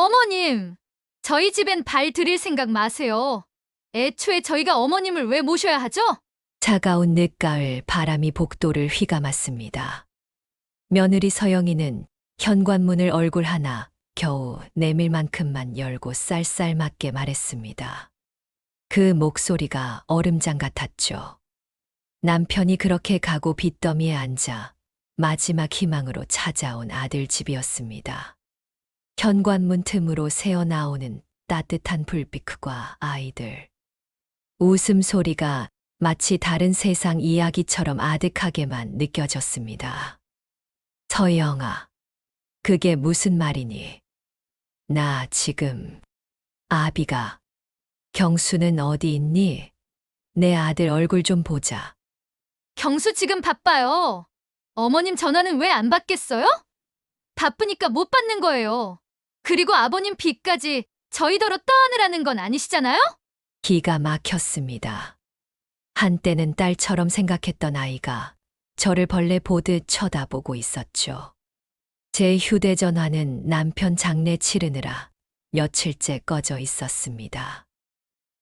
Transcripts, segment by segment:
어머님, 저희 집엔 발 들일 생각 마세요. 애초에 저희가 어머님을 왜 모셔야 하죠? 차가운 늦가을 바람이 복도를 휘감았습니다. 며느리 서영이는 현관문을 얼굴 하나 겨우 내밀 만큼만 열고 쌀쌀맞게 말했습니다. 그 목소리가 얼음장 같았죠. 남편이 그렇게 가고 빚더미에 앉아 마지막 희망으로 찾아온 아들 집이었습니다. 현관문 틈으로 새어나오는 따뜻한 불빛과 아이들. 웃음소리가 마치 다른 세상 이야기처럼 아득하게만 느껴졌습니다. 서영아, 그게 무슨 말이니? 나 지금, 아비가, 경수는 어디 있니? 내 아들 얼굴 좀 보자. 경수 지금 바빠요. 어머님 전화는 왜 안 받겠어요? 바쁘니까 못 받는 거예요. 그리고 아버님 빚까지 저희더러 떠안으라는 건 아니시잖아요? 기가 막혔습니다. 한때는 딸처럼 생각했던 아이가 저를 벌레 보듯 쳐다보고 있었죠. 제 휴대전화는 남편 장례 치르느라 며칠째 꺼져 있었습니다.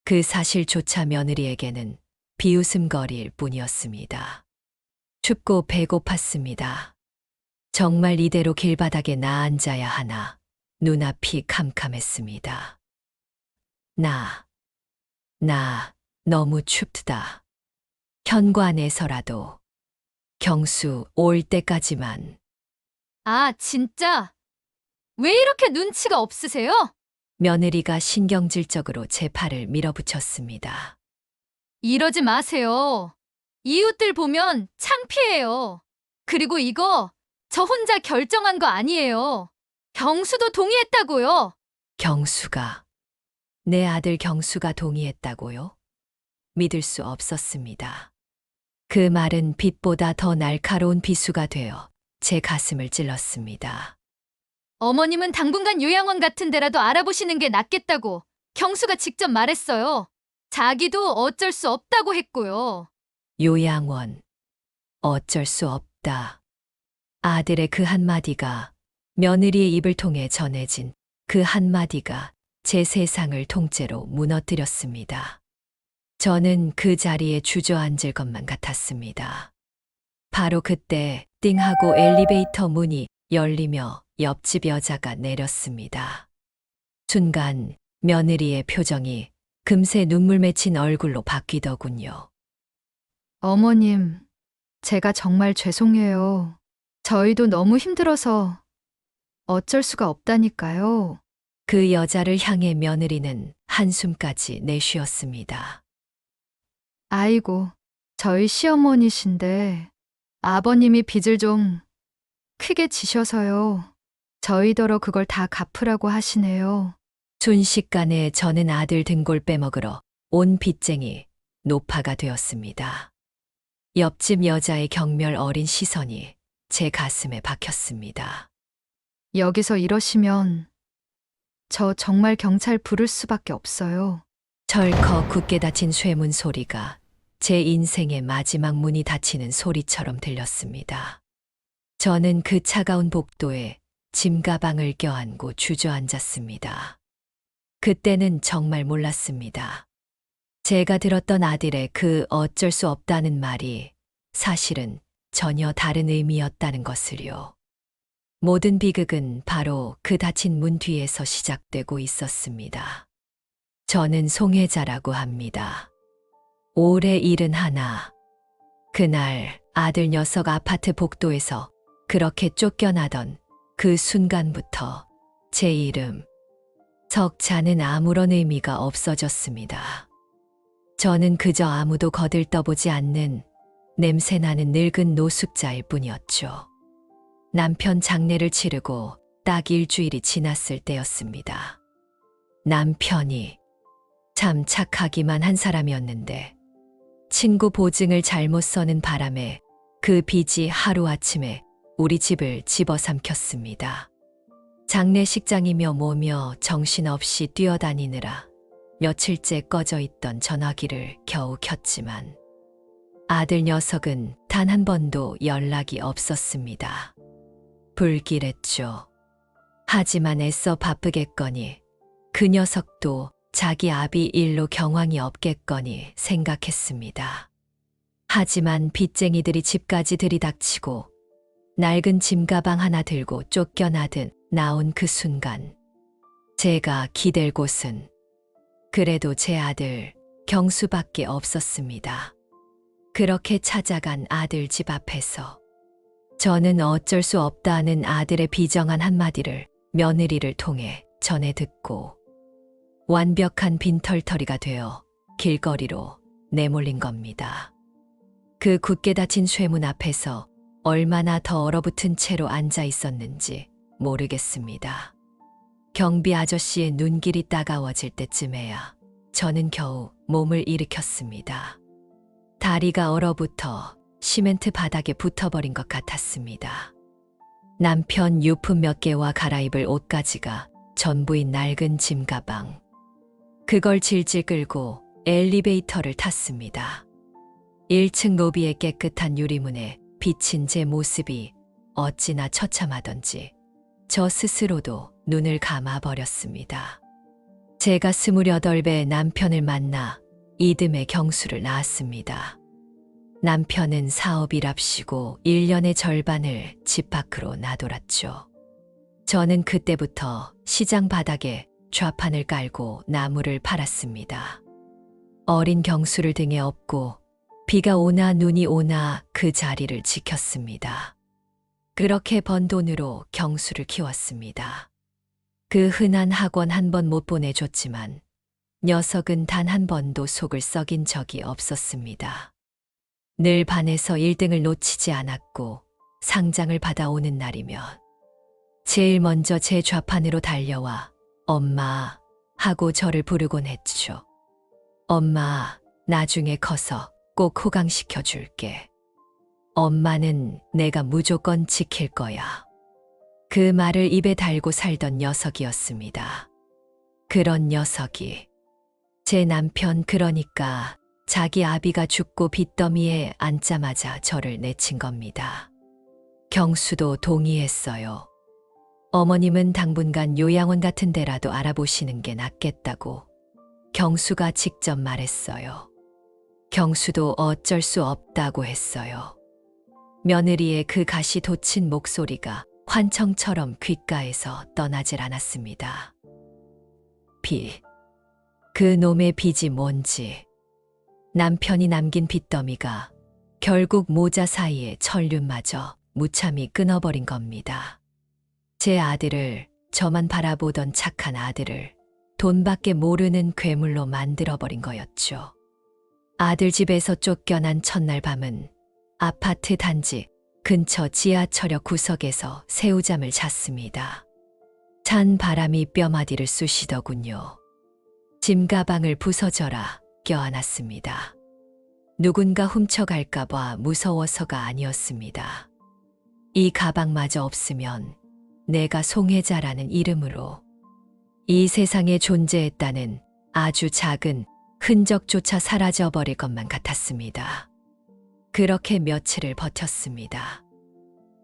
그 사실조차 며느리에게는 비웃음거리일 뿐이었습니다. 춥고 배고팠습니다. 정말 이대로 길바닥에 나앉아야 하나 눈앞이 캄캄했습니다. 나 너무 춥다. 현관에서라도 경수 올 때까지만. 아, 진짜? 왜 이렇게 눈치가 없으세요? 며느리가 신경질적으로 제 팔을 밀어붙였습니다. 이러지 마세요. 이웃들 보면 창피해요. 그리고 이거 저 혼자 결정한 거 아니에요. 경수도 동의했다고요. 경수가, 내 아들 경수가 동의했다고요? 믿을 수 없었습니다. 그 말은 빛보다 더 날카로운 비수가 되어 제 가슴을 찔렀습니다. 어머님은 당분간 요양원 같은 데라도 알아보시는 게 낫겠다고 경수가 직접 말했어요. 자기도 어쩔 수 없다고 했고요. 요양원, 어쩔 수 없다. 아들의 그 한마디가 며느리의 입을 통해 전해진 그 한마디가 제 세상을 통째로 무너뜨렸습니다. 저는 그 자리에 주저앉을 것만 같았습니다. 바로 그때 띵 하고 엘리베이터 문이 열리며 옆집 여자가 내렸습니다. 순간 며느리의 표정이 금세 눈물 맺힌 얼굴로 바뀌더군요. 어머님, 제가 정말 죄송해요. 저희도 너무 힘들어서 어쩔 수가 없다니까요. 그 여자를 향해 며느리는 한숨까지 내쉬었습니다. 아이고, 저희 시어머니신데 아버님이 빚을 좀 크게 지셔서요. 저희더러 그걸 다 갚으라고 하시네요. 순식간에 저는 아들 등골 빼먹으러 온 빚쟁이 노파가 되었습니다. 옆집 여자의 경멸 어린 시선이 제 가슴에 박혔습니다. 여기서 이러시면 저 정말 경찰 부를 수밖에 없어요. 철컥 굳게 닫힌 쇠문 소리가 제 인생의 마지막 문이 닫히는 소리처럼 들렸습니다. 저는 그 차가운 복도에 짐 가방을 껴안고 주저앉았습니다. 그때는 정말 몰랐습니다. 제가 들었던 아들의 그 어쩔 수 없다는 말이 사실은 전혀 다른 의미였다는 것을요. 모든 비극은 바로 그 닫힌 문 뒤에서 시작되고 있었습니다. 저는 송혜자라고 합니다. 올해 71. 그날 아들 녀석 아파트 복도에서 그렇게 쫓겨나던 그 순간부터 제 이름, 석자는 아무런 의미가 없어졌습니다. 저는 그저 아무도 거들떠보지 않는 냄새나는 늙은 노숙자일 뿐이었죠. 남편 장례를 치르고 딱 일주일이 지났을 때였습니다. 남편이 참 착하기만 한 사람이었는데 친구 보증을 잘못 써는 바람에 그 빚이 하루아침에 우리 집을 집어삼켰습니다. 장례식장이며 뭐며 정신없이 뛰어다니느라 며칠째 꺼져 있던 전화기를 겨우 켰지만 아들 녀석은 단 한 번도 연락이 없었습니다. 불길했죠. 하지만 애써 바쁘겠거니 그 녀석도 자기 아비 일로 경황이 없겠거니 생각했습니다. 하지만 빚쟁이들이 집까지 들이닥치고 낡은 짐가방 하나 들고 쫓겨나듯 나온 그 순간 제가 기댈 곳은 그래도 제 아들 경수밖에 없었습니다. 그렇게 찾아간 아들 집 앞에서 저는 어쩔 수 없다는 아들의 비정한 한마디를 며느리를 통해 전해 듣고 완벽한 빈털터리가 되어 길거리로 내몰린 겁니다. 그 굳게 닫힌 쇠문 앞에서 얼마나 더 얼어붙은 채로 앉아 있었는지 모르겠습니다. 경비 아저씨의 눈길이 따가워질 때쯤에야 저는 겨우 몸을 일으켰습니다. 다리가 얼어붙어 시멘트 바닥에 붙어버린 것 같았습니다. 남편 유품 몇 개와 갈아입을 옷가지가 전부인 낡은 짐가방. 그걸 질질 끌고 엘리베이터를 탔습니다. 1층 로비의 깨끗한 유리문에 비친 제 모습이 어찌나 처참하던지 저 스스로도 눈을 감아버렸습니다. 제가 28배 남편을 만나 이듬해 경수를 낳았습니다. 남편은 사업이랍시고 1년의 절반을 집 밖으로 나돌았죠. 저는 그때부터 시장 바닥에 좌판을 깔고 나무를 팔았습니다. 어린 경수를 등에 업고 비가 오나 눈이 오나 그 자리를 지켰습니다. 그렇게 번 돈으로 경수를 키웠습니다. 그 흔한 학원 한 번 못 보내줬지만 녀석은 단 한 번도 속을 썩인 적이 없었습니다. 늘 반에서 1등을 놓치지 않았고 상장을 받아오는 날이면 제일 먼저 제 좌판으로 달려와 엄마 하고 저를 부르곤 했죠. 엄마, 나중에 커서 꼭 호강시켜 줄게. 엄마는 내가 무조건 지킬 거야. 그 말을 입에 달고 살던 녀석이었습니다. 그런 녀석이 제 남편, 그러니까 자기 아비가 죽고 빚더미에 앉자마자 저를 내친 겁니다. 경수도 동의했어요. 어머님은 당분간 요양원 같은 데라도 알아보시는 게 낫겠다고 경수가 직접 말했어요. 경수도 어쩔 수 없다고 했어요. 며느리의 그 가시 돋친 목소리가 환청처럼 귓가에서 떠나질 않았습니다. 빚. 그 놈의 빚이 뭔지. 남편이 남긴 빚더미가 결국 모자 사이에 천륜마저 무참히 끊어버린 겁니다. 제 아들을, 저만 바라보던 착한 아들을 돈밖에 모르는 괴물로 만들어버린 거였죠. 아들 집에서 쫓겨난 첫날 밤은 아파트 단지 근처 지하철역 구석에서 새우잠을 잤습니다. 찬 바람이 뼈마디를 쑤시더군요. 짐가방을 부서져라 껴안았습니다. 누군가 훔쳐갈까봐 무서워서가 아니었습니다. 이 가방마저 없으면 내가 송혜자라는 이름으로 이 세상에 존재했다는 아주 작은 흔적조차 사라져버릴 것만 같았습니다. 그렇게 며칠을 버텼습니다.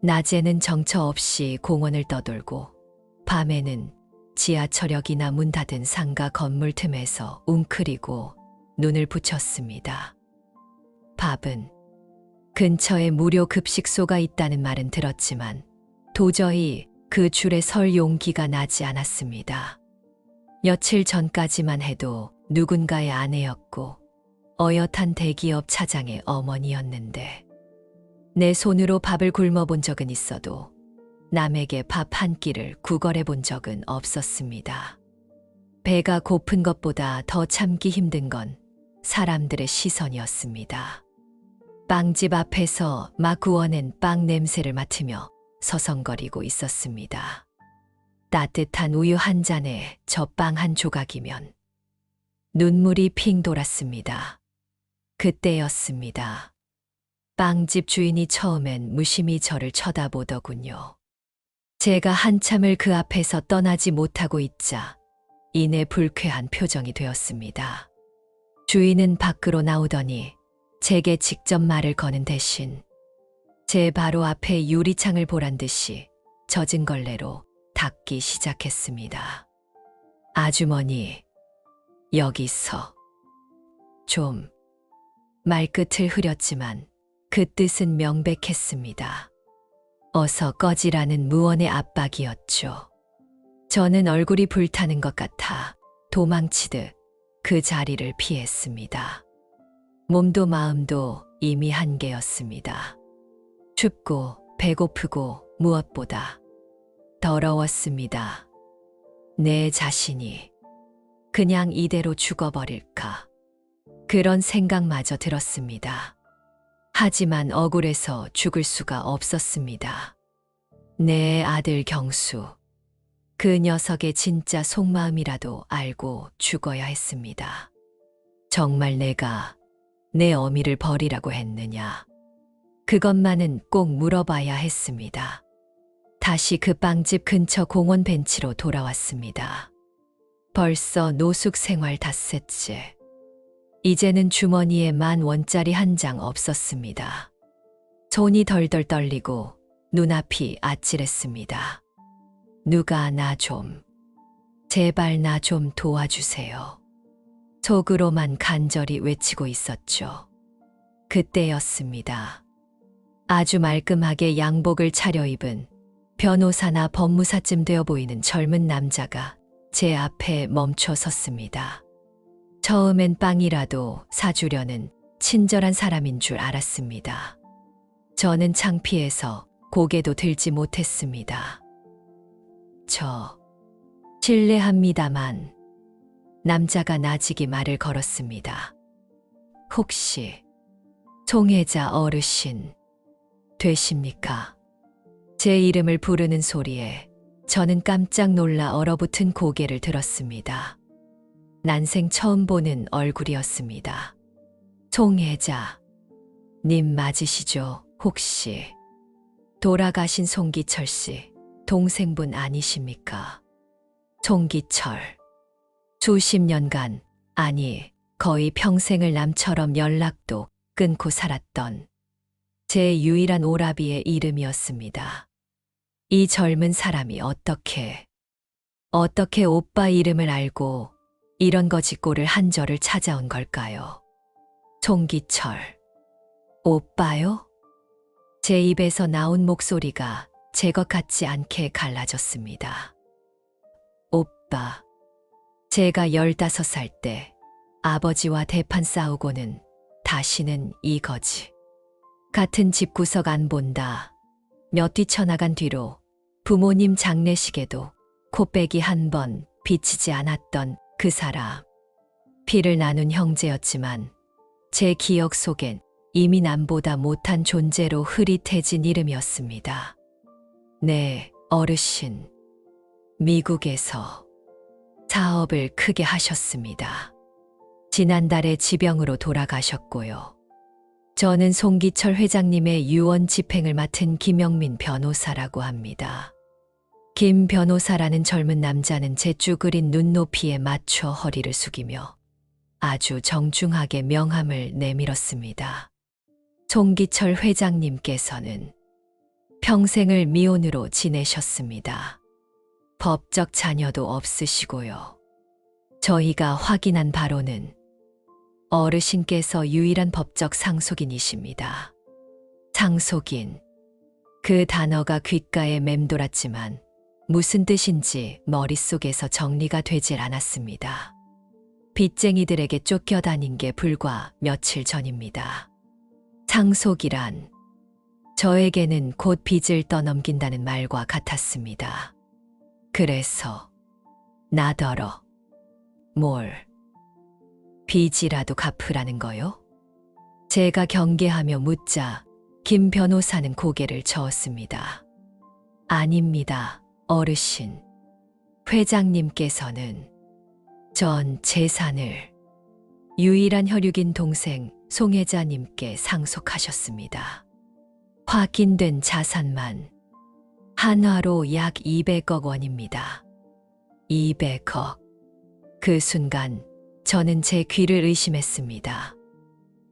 낮에는 정처 없이 공원을 떠돌고 밤에는 지하철역이나 문 닫은 상가 건물 틈에서 웅크리고 눈을 붙였습니다. 밥은 근처에 무료 급식소가 있다는 말은 들었지만 도저히 그 줄에 설 용기가 나지 않았습니다. 며칠 전까지만 해도 누군가의 아내였고 어엿한 대기업 차장의 어머니였는데 내 손으로 밥을 굶어본 적은 있어도 남에게 밥 한 끼를 구걸해 본 적은 없었습니다. 배가 고픈 것보다 더 참기 힘든 건 사람들의 시선이었습니다. 빵집 앞에서 막 구워낸 빵 냄새를 맡으며 서성거리고 있었습니다. 따뜻한 우유 한 잔에 저 빵 한 조각이면 눈물이 핑 돌았습니다. 그때였습니다. 빵집 주인이 처음엔 무심히 저를 쳐다보더군요. 제가 한참을 그 앞에서 떠나지 못하고 있자 이내 불쾌한 표정이 되었습니다. 주인은 밖으로 나오더니 제게 직접 말을 거는 대신 제 바로 앞에 유리창을 보란 듯이 젖은 걸레로 닦기 시작했습니다. 아주머니, 여기서 좀 말끝을 흐렸지만 그 뜻은 명백했습니다. 어서 꺼지라는 무언의 압박이었죠. 저는 얼굴이 불타는 것 같아 도망치듯 그 자리를 피했습니다. 몸도 마음도 이미 한계였습니다. 춥고 배고프고 무엇보다 더러웠습니다. 내 자신이 그냥 이대로 죽어버릴까. 그런 생각마저 들었습니다. 하지만 억울해서 죽을 수가 없었습니다. 내 아들 경수, 그 녀석의 진짜 속마음이라도 알고 죽어야 했습니다. 정말 내가 내 어미를 버리라고 했느냐. 그것만은 꼭 물어봐야 했습니다. 다시 그 빵집 근처 공원 벤치로 돌아왔습니다. 벌써 노숙 생활 닷새째. 이제는 주머니에 10,000원짜리 한 장 없었습니다. 손이 덜덜 떨리고 눈앞이 아찔했습니다. 누가 나 좀, 제발 나 좀 도와주세요. 속으로만 간절히 외치고 있었죠. 그때였습니다. 아주 말끔하게 양복을 차려입은 변호사나 법무사쯤 되어 보이는 젊은 남자가 제 앞에 멈춰 섰습니다. 처음엔 빵이라도 사주려는 친절한 사람인 줄 알았습니다. 저는 창피해서 고개도 들지 못했습니다. 저 실례합니다만 남자가 나직이 말을 걸었습니다. 혹시 송혜자 어르신 되십니까? 제 이름을 부르는 소리에 저는 깜짝 놀라 얼어붙은 고개를 들었습니다. 난생 처음 보는 얼굴이었습니다. 송혜자 님 맞으시죠? 혹시 돌아가신 송기철 씨 동생분 아니십니까? 송기철 수십 년간, 아니 거의 평생을 남처럼 연락도 끊고 살았던 제 유일한 오라비의 이름이었습니다. 이 젊은 사람이 어떻게 오빠 이름을 알고 이런 거짓골을 한 저를 찾아온 걸까요? 송기철, 오빠요? 제 입에서 나온 목소리가 제 것 같지 않게 갈라졌습니다. 오빠, 제가 15살 때 아버지와 대판 싸우고는 다시는 이 거지. 같은 집 구석 안 본다. 몇 뛰쳐나간 뒤로 부모님 장례식에도 코빼기 한 번 비치지 않았던 그 사람. 피를 나눈 형제였지만 제 기억 속엔 이미 남보다 못한 존재로 흐릿해진 이름이었습니다. 네, 어르신. 미국에서 사업을 크게 하셨습니다. 지난달에 지병으로 돌아가셨고요. 저는 송기철 회장님의 유언 집행을 맡은 김영민 변호사라고 합니다. 김 변호사라는 젊은 남자는 제 쭈그린 눈높이에 맞춰 허리를 숙이며 아주 정중하게 명함을 내밀었습니다. 송기철 회장님께서는 평생을 미혼으로 지내셨습니다. 법적 자녀도 없으시고요. 저희가 확인한 바로는 어르신께서 유일한 법적 상속인이십니다. 상속인. 그 단어가 귓가에 맴돌았지만 무슨 뜻인지 머릿속에서 정리가 되질 않았습니다. 빚쟁이들에게 쫓겨다닌 게 불과 며칠 전입니다. 상속이란 저에게는 곧 빚을 떠넘긴다는 말과 같았습니다. 그래서 나더러 뭘 빚이라도 갚으라는 거요? 제가 경계하며 묻자 김 변호사는 고개를 저었습니다. 아닙니다, 어르신. 회장님께서는 전 재산을 유일한 혈육인 동생 송혜자님께 상속하셨습니다. 확인된 자산만 한화로 약 200억 원입니다. 200억. 그 순간 저는 제 귀를 의심했습니다.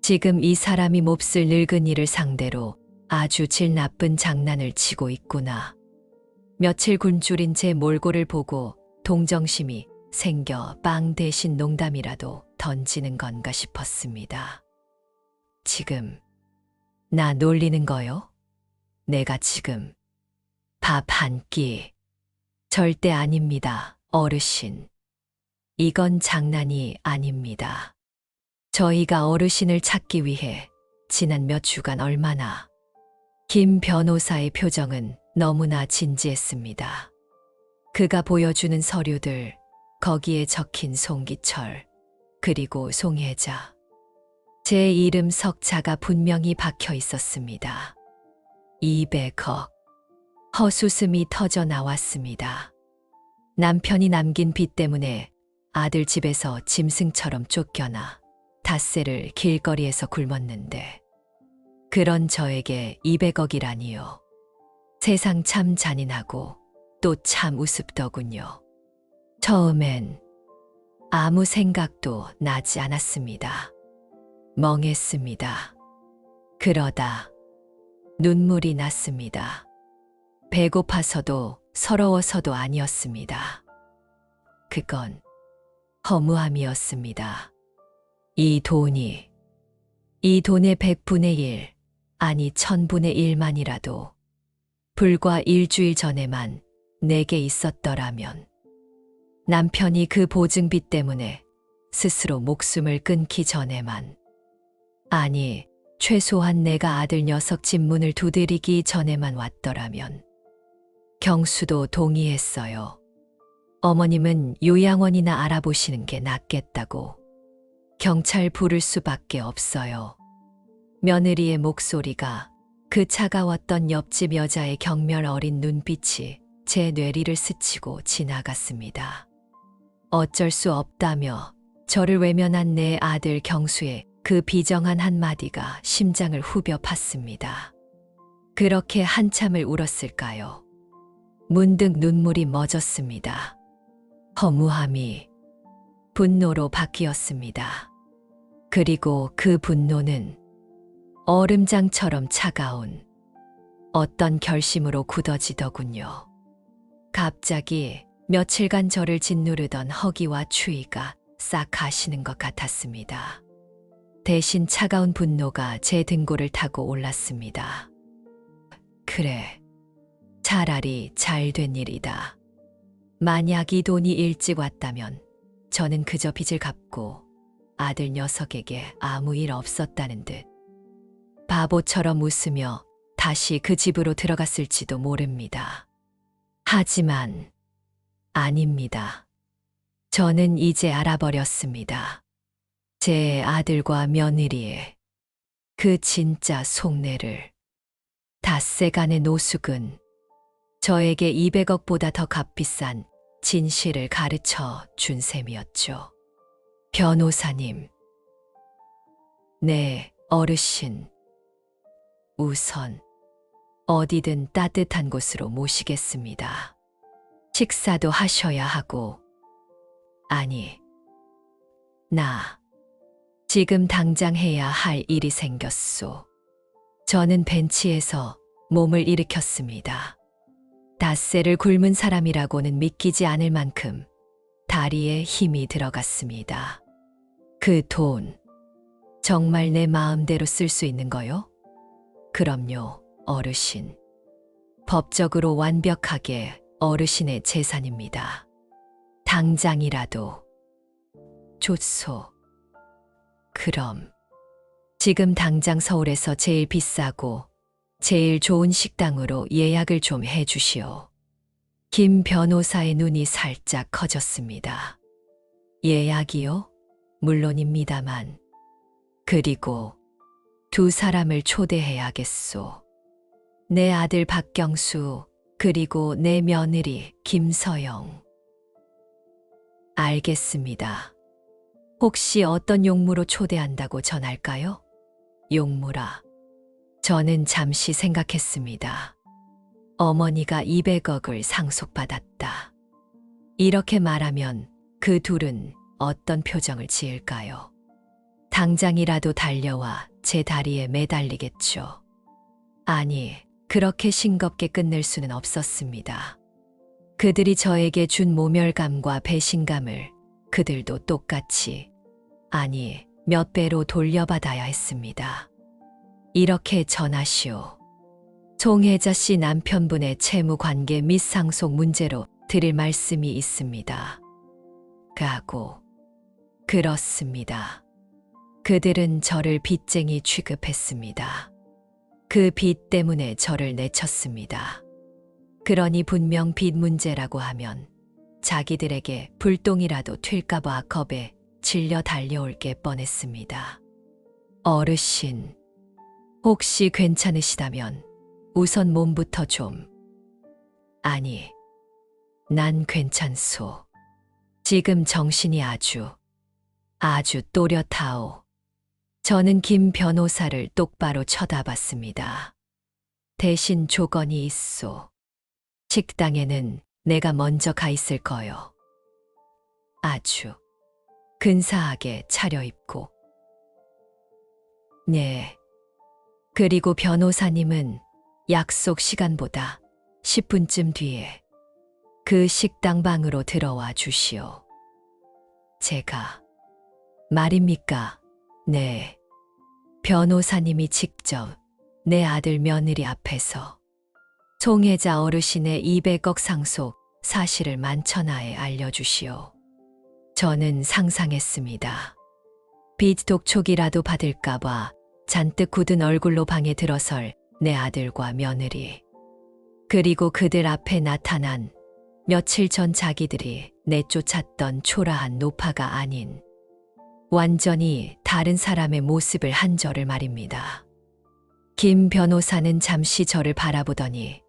지금 이 사람이 몹쓸 늙은이를 상대로 아주 질 나쁜 장난을 치고 있구나. 며칠 굶주린 제 몰골을 보고 동정심이 생겨 빵 대신 농담이라도 던지는 건가 싶었습니다. 지금 나 놀리는 거요? 내가 지금 밥 한 끼. 절대 아닙니다, 어르신. 이건 장난이 아닙니다. 저희가 어르신을 찾기 위해 지난 몇 주간 얼마나. 김 변호사의 표정은 너무나 진지했습니다. 그가 보여주는 서류들, 거기에 적힌 송기철, 그리고 송혜자. 제 이름 석자가 분명히 박혀 있었습니다. 200억. 헛웃음이 터져 나왔습니다. 남편이 남긴 빚 때문에 아들 집에서 짐승처럼 쫓겨나 닷새를 길거리에서 굶었는데 그런 저에게 200억이라니요. 세상 참 잔인하고 또 참 우습더군요. 처음엔 아무 생각도 나지 않았습니다. 멍했습니다. 그러다 눈물이 났습니다. 배고파서도 서러워서도 아니었습니다. 그건 허무함이었습니다. 이 돈의 100분의 1, 아니 1000분의 1만이라도 불과 일주일 전에만 내게 있었더라면 남편이 그 보증빚 때문에 스스로 목숨을 끊기 전에만, 아니 최소한 내가 아들 녀석 집 문을 두드리기 전에만 왔더라면 경수도 동의했어요. 어머님은 요양원이나 알아보시는 게 낫겠다고. 경찰 부를 수밖에 없어요. 며느리의 목소리가, 그 차가웠던 옆집 여자의 경멸 어린 눈빛이 제 뇌리를 스치고 지나갔습니다. 어쩔 수 없다며 저를 외면한 내 아들 경수의 그 비정한 한마디가 심장을 후벼 팠습니다. 그렇게 한참을 울었을까요? 문득 눈물이 멎었습니다. 허무함이 분노로 바뀌었습니다. 그리고 그 분노는 얼음장처럼 차가운 어떤 결심으로 굳어지더군요. 갑자기 며칠간 저를 짓누르던 허기와 추위가 싹 가시는 것 같았습니다. 대신 차가운 분노가 제 등골을 타고 올랐습니다. 그래, 차라리 잘 된 일이다. 만약 이 돈이 일찍 왔다면 저는 그저 빚을 갚고 아들 녀석에게 아무 일 없었다는 듯 바보처럼 웃으며 다시 그 집으로 들어갔을지도 모릅니다. 하지만 아닙니다. 저는 이제 알아버렸습니다. 제 아들과 며느리의 그 진짜 속내를. 닷새간의 노숙은 저에게 200억보다 더 값비싼 진실을 가르쳐 준 셈이었죠. 변호사님. 네, 어르신. 우선 어디든 따뜻한 곳으로 모시겠습니다. 식사도 하셔야 하고. 아니, 나 지금 당장 해야 할 일이 생겼소. 저는 벤치에서 몸을 일으켰습니다. 닷새를 굶은 사람이라고는 믿기지 않을 만큼 다리에 힘이 들어갔습니다. 그 돈, 정말 내 마음대로 쓸 수 있는 거요? 그럼요, 어르신. 법적으로 완벽하게 어르신의 재산입니다. 당장이라도. 좋소. 그럼 지금 당장 서울에서 제일 비싸고 제일 좋은 식당으로 예약을 좀 해주시오. 김 변호사의 눈이 살짝 커졌습니다. 예약이요? 물론입니다만. 그리고 두 사람을 초대해야겠소. 내 아들 박경수, 그리고 내 며느리 김서영. 알겠습니다. 혹시 어떤 용무로 초대한다고 전할까요? 용무라. 저는 잠시 생각했습니다. 어머니가 200억을 상속받았다. 이렇게 말하면 그 둘은 어떤 표정을 지을까요? 당장이라도 달려와 제 다리에 매달리겠죠. 아니, 그렇게 싱겁게 끝낼 수는 없었습니다. 그들이 저에게 준 모멸감과 배신감을 그들도 똑같이, 아니, 몇 배로 돌려받아야 했습니다. 이렇게 전하시오. 송혜자 씨 남편분의 채무 관계 및 상속 문제로 드릴 말씀이 있습니다. 가고, 그렇습니다. 그들은 저를 빚쟁이 취급했습니다. 그 빚 때문에 저를 내쳤습니다. 그러니 분명 빚 문제라고 하면 자기들에게 불똥이라도 튈까봐 겁에 질려 달려올 게 뻔했습니다. 어르신, 혹시 괜찮으시다면 우선 몸부터 좀. 아니, 난 괜찮소. 지금 정신이 아주 또렷하오. 저는 김 변호사를 똑바로 쳐다봤습니다. 대신 조건이 있소. 식당에는 내가 먼저 가 있을 거요. 아주 근사하게 차려입고. 네. 그리고 변호사님은 약속 시간보다 10분쯤 뒤에 그 식당 방으로 들어와 주시오. 제가 말입니까? 네. 변호사님이 직접 내 아들 며느리 앞에서 송혜자 어르신의 200억 상속 사실을 만천하에 알려주시오. 저는 상상했습니다. 빚 독촉이라도 받을까봐 잔뜩 굳은 얼굴로 방에 들어설 내 아들과 며느리. 그리고 그들 앞에 나타난 며칠 전 자기들이 내쫓았던 초라한 노파가 아닌 완전히 다른 사람의 모습을 한 저를 말입니다. 김 변호사는 잠시 저를 바라보더니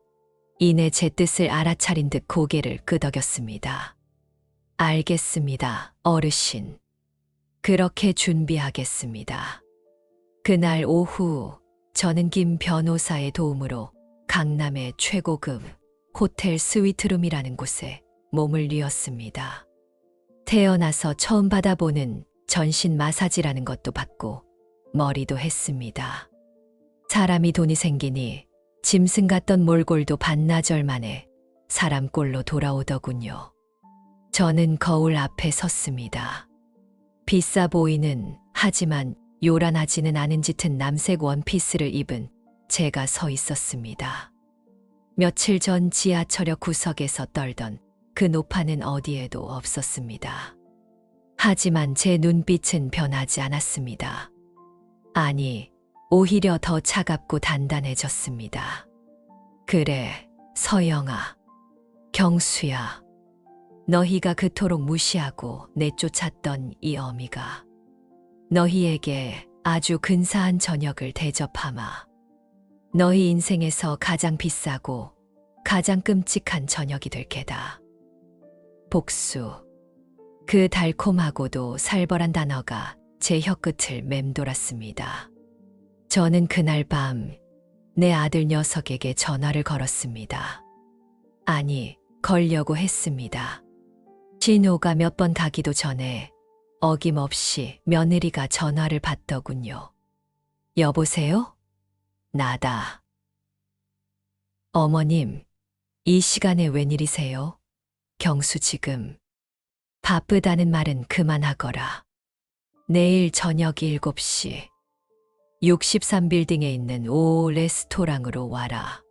이내 제 뜻을 알아차린 듯 고개를 끄덕였습니다. 알겠습니다, 어르신. 그렇게 준비하겠습니다. 그날 오후 저는 김 변호사의 도움으로 강남의 최고급 호텔 스위트룸이라는 곳에 몸을 뉘었습니다. 태어나서 처음 받아보는 전신 마사지라는 것도 받고 머리도 했습니다. 사람이 돈이 생기니 짐승 같던 몰골도 반나절 만에 사람 꼴로 돌아오더군요. 저는 거울 앞에 섰습니다. 비싸 보이는 하지만 요란하지는 않은 짙은 남색 원피스를 입은 제가 서 있었습니다. 며칠 전 지하철역 구석에서 떨던 그 노파는 어디에도 없었습니다. 하지만 제 눈빛은 변하지 않았습니다. 아니, 오히려 더 차갑고 단단해졌습니다. 그래, 서영아, 경수야. 너희가 그토록 무시하고 내쫓았던 이 어미가 너희에게 아주 근사한 저녁을 대접하마. 너희 인생에서 가장 비싸고 가장 끔찍한 저녁이 될 게다. 복수. 그 달콤하고도 살벌한 단어가 제 혀끝을 맴돌았습니다. 저는 그날 밤 내 아들 녀석에게 전화를 걸었습니다. 아니, 걸려고 했습니다. 신호가 몇 번 가기도 전에 어김없이 며느리가 전화를 받더군요. 여보세요? 나다. 어머님, 이 시간에 웬일이세요? 경수 지금 바쁘다는 말은 그만하거라. 내일 저녁 7시 63빌딩에 있는 오 레스토랑으로 와라.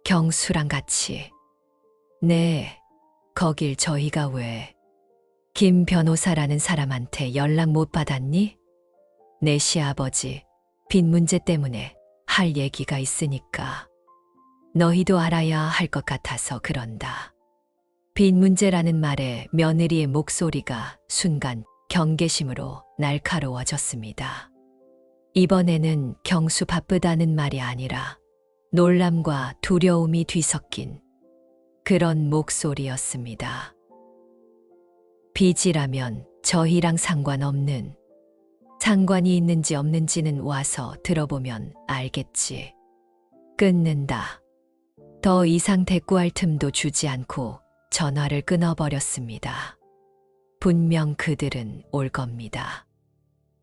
경수랑 같이. 네, 거길 저희가 왜? 김 변호사라는 사람한테 연락 못 받았니? 내 시아버지 빚 문제 때문에 할 얘기가 있으니까 너희도 알아야 할 것 같아서 그런다. 빚 문제라는 말에 며느리의 목소리가 순간 경계심으로 날카로워졌습니다. 이번에는 경수 바쁘다는 말이 아니라 놀람과 두려움이 뒤섞인 그런 목소리였습니다. 빚이라면 저희랑 상관없는, 상관이 있는지 없는지는 와서 들어보면 알겠지. 끊는다. 더 이상 대꾸할 틈도 주지 않고 전화를 끊어버렸습니다. 분명 그들은 올 겁니다.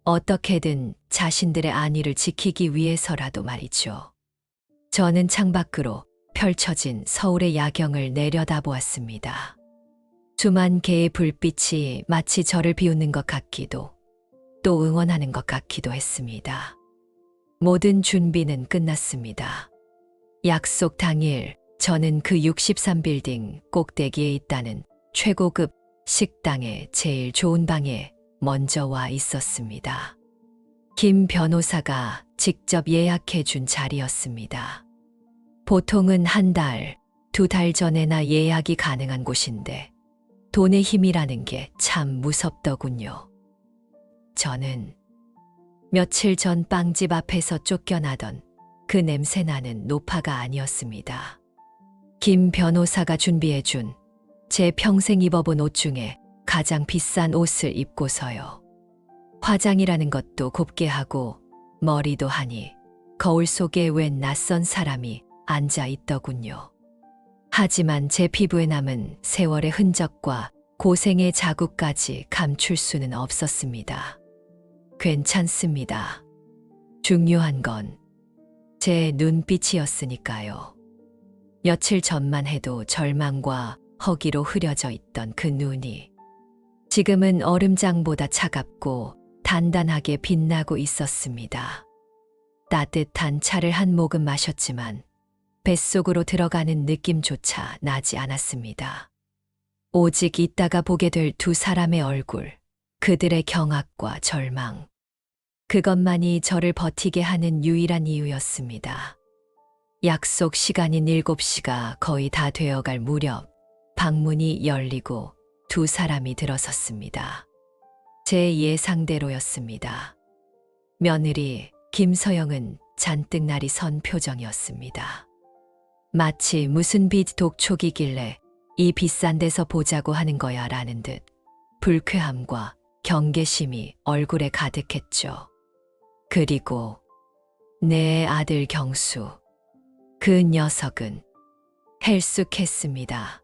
어떻게든 자신들의 안위를 지키기 위해서라도 말이죠. 저는 창밖으로 펼쳐진 서울의 야경을 내려다보았습니다. 수만 개의 불빛이 마치 저를 비웃는 것 같기도 또 응원하는 것 같기도 했습니다. 모든 준비는 끝났습니다. 약속 당일 저는 그 63빌딩 꼭대기에 있다는 최고급 식당의 제일 좋은 방에 먼저 와 있었습니다. 김 변호사가 직접 예약해 준 자리였습니다. 보통은 한 달, 2달 전에나 예약이 가능한 곳인데 돈의 힘이라는 게 참 무섭더군요. 저는 며칠 전 빵집 앞에서 쫓겨나던 그 냄새나는 노파가 아니었습니다. 김 변호사가 준비해 준 제 평생 입어본 옷 중에 가장 비싼 옷을 입고서요. 화장이라는 것도 곱게 하고 머리도 하니 거울 속에 웬 낯선 사람이 앉아 있더군요. 하지만 제 피부에 남은 세월의 흔적과 고생의 자국까지 감출 수는 없었습니다. 괜찮습니다. 중요한 건 제 눈빛이었으니까요. 며칠 전만 해도 절망과 허기로 흐려져 있던 그 눈이 지금은 얼음장보다 차갑고 단단하게 빛나고 있었습니다. 따뜻한 차를 한 모금 마셨지만 뱃속으로 들어가는 느낌조차 나지 않았습니다. 오직 이따가 보게 될 두 사람의 얼굴, 그들의 경악과 절망. 그것만이 저를 버티게 하는 유일한 이유였습니다. 약속 시간인 7시가 거의 다 되어갈 무렵 방문이 열리고 두 사람이 들어섰습니다. 제 예상대로였습니다. 며느리 김서영은 잔뜩 날이 선 표정이었습니다. 마치 무슨 빚 독촉이길래 이 비싼 데서 보자고 하는 거야 라는 듯 불쾌함과 경계심이 얼굴에 가득했죠. 그리고 내 아들 경수, 그 녀석은 헬쑥했습니다.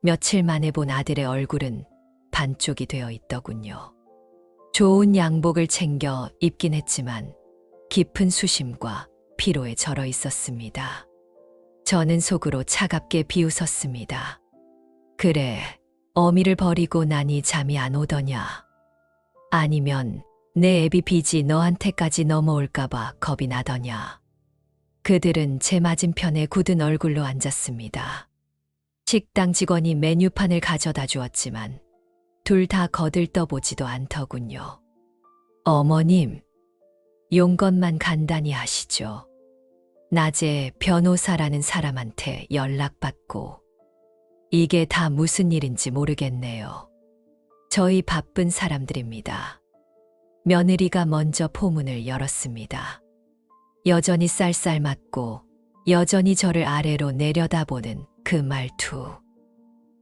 며칠 만에 본 아들의 얼굴은 반쪽이 되어 있더군요. 좋은 양복을 챙겨 입긴 했지만 깊은 수심과 피로에 절어 있었습니다. 저는 속으로 차갑게 비웃었습니다. 그래, 어미를 버리고 나니 잠이 안 오더냐. 아니면 내 애비 빚이 너한테까지 넘어올까봐 겁이 나더냐. 그들은 제 맞은편에 굳은 얼굴로 앉았습니다. 식당 직원이 메뉴판을 가져다 주었지만 둘 다 거들떠보지도 않더군요. 어머님, 용건만 간단히 하시죠. 낮에 변호사라는 사람한테 연락받고 이게 다 무슨 일인지 모르겠네요. 저희 바쁜 사람들입니다. 며느리가 먼저 포문을 열었습니다. 여전히 쌀쌀맞고 여전히 저를 아래로 내려다보는 그 말투.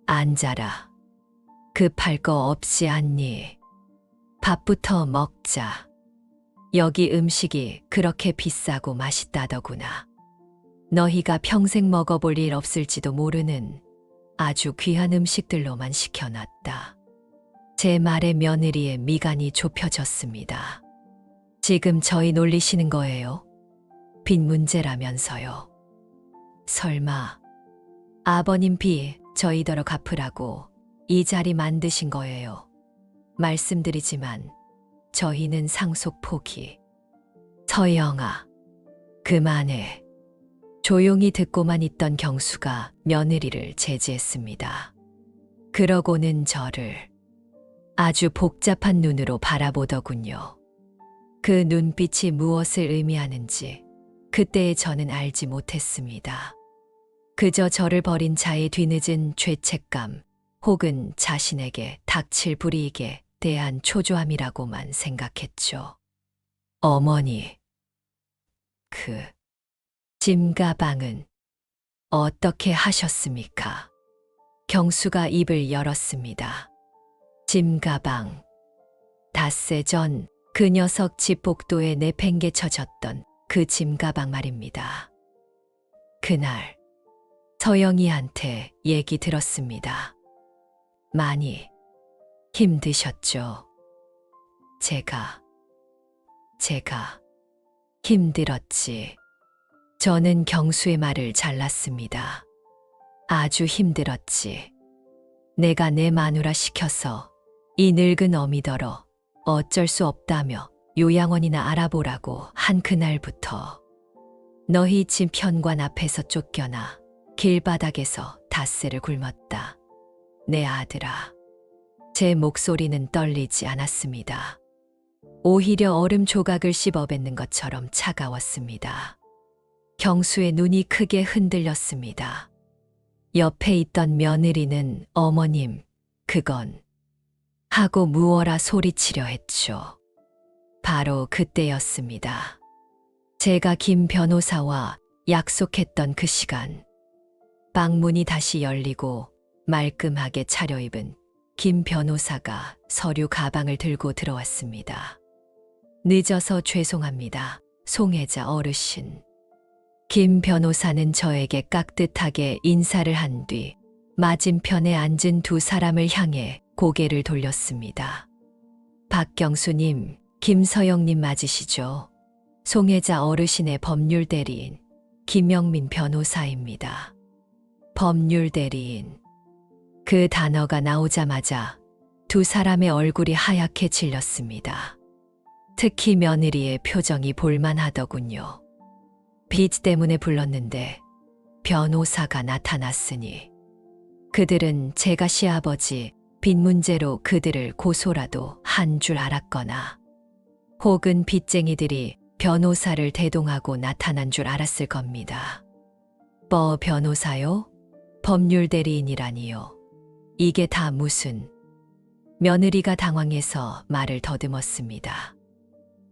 앉아라. 급할 거 없지 않니? 밥부터 먹자. 여기 음식이 그렇게 비싸고 맛있다더구나. 너희가 평생 먹어볼 일 없을지도 모르는 아주 귀한 음식들로만 시켜놨다. 제 말에 며느리의 미간이 좁혀졌습니다. 지금 저희 놀리시는 거예요? 빚 문제라면서요. 설마 아버님 빚 저희더러 갚으라고 이 자리 만드신 거예요. 말씀드리지만 저희는 상속 포기. 서영아, 그만해. 조용히 듣고만 있던 경수가 며느리를 제지했습니다. 그러고는 저를 아주 복잡한 눈으로 바라보더군요. 그 눈빛이 무엇을 의미하는지 그때의 저는 알지 못했습니다. 그저 저를 버린 자의 뒤늦은 죄책감 혹은 자신에게 닥칠 불이익에 대한 초조함이라고만 생각했죠. 어머니, 그 짐가방은 어떻게 하셨습니까? 경수가 입을 열었습니다. 짐가방. 닷새 전 그 녀석 집 복도에 내팽개쳐졌던 그 짐가방 말입니다. 그날 서영이한테 얘기 들었습니다. 많이 힘드셨죠? 제가 힘들었지. 저는 경수의 말을 잘랐습니다. 아주 힘들었지. 내가 내 마누라 시켜서 이 늙은 어미더러 어쩔 수 없다며 요양원이나 알아보라고 한 그날부터 너희 집 현관 앞에서 쫓겨나 길바닥에서 닷새를 굶었다. 내 아들아. 제 목소리는 떨리지 않았습니다. 오히려 얼음 조각을 씹어뱉는 것처럼 차가웠습니다. 경수의 눈이 크게 흔들렸습니다. 옆에 있던 며느리는 어머님, 그건 하고 무어라 소리치려 했죠. 바로 그때였습니다. 제가 김 변호사와 약속했던 그 시간. 방문이 다시 열리고 말끔하게 차려입은 김 변호사가 서류 가방을 들고 들어왔습니다. 늦어서 죄송합니다. 송혜자 어르신. 김 변호사는 저에게 깍듯하게 인사를 한 뒤 맞은편에 앉은 두 사람을 향해 고개를 돌렸습니다. 박경수님, 김서영님 맞으시죠? 송혜자 어르신의 법률 대리인 김영민 변호사입니다. 법률 대리인. 그 단어가 나오자마자 두 사람의 얼굴이 하얗게 질렸습니다. 특히 며느리의 표정이 볼만하더군요. 빚 때문에 불렀는데 변호사가 나타났으니 그들은 제가 시아버지 빚 문제로 그들을 고소라도 한 줄 알았거나 혹은 빚쟁이들이 변호사를 대동하고 나타난 줄 알았을 겁니다. 변호사요? 법률 대리인이라니요. 이게 다 무슨... 며느리가 당황해서 말을 더듬었습니다.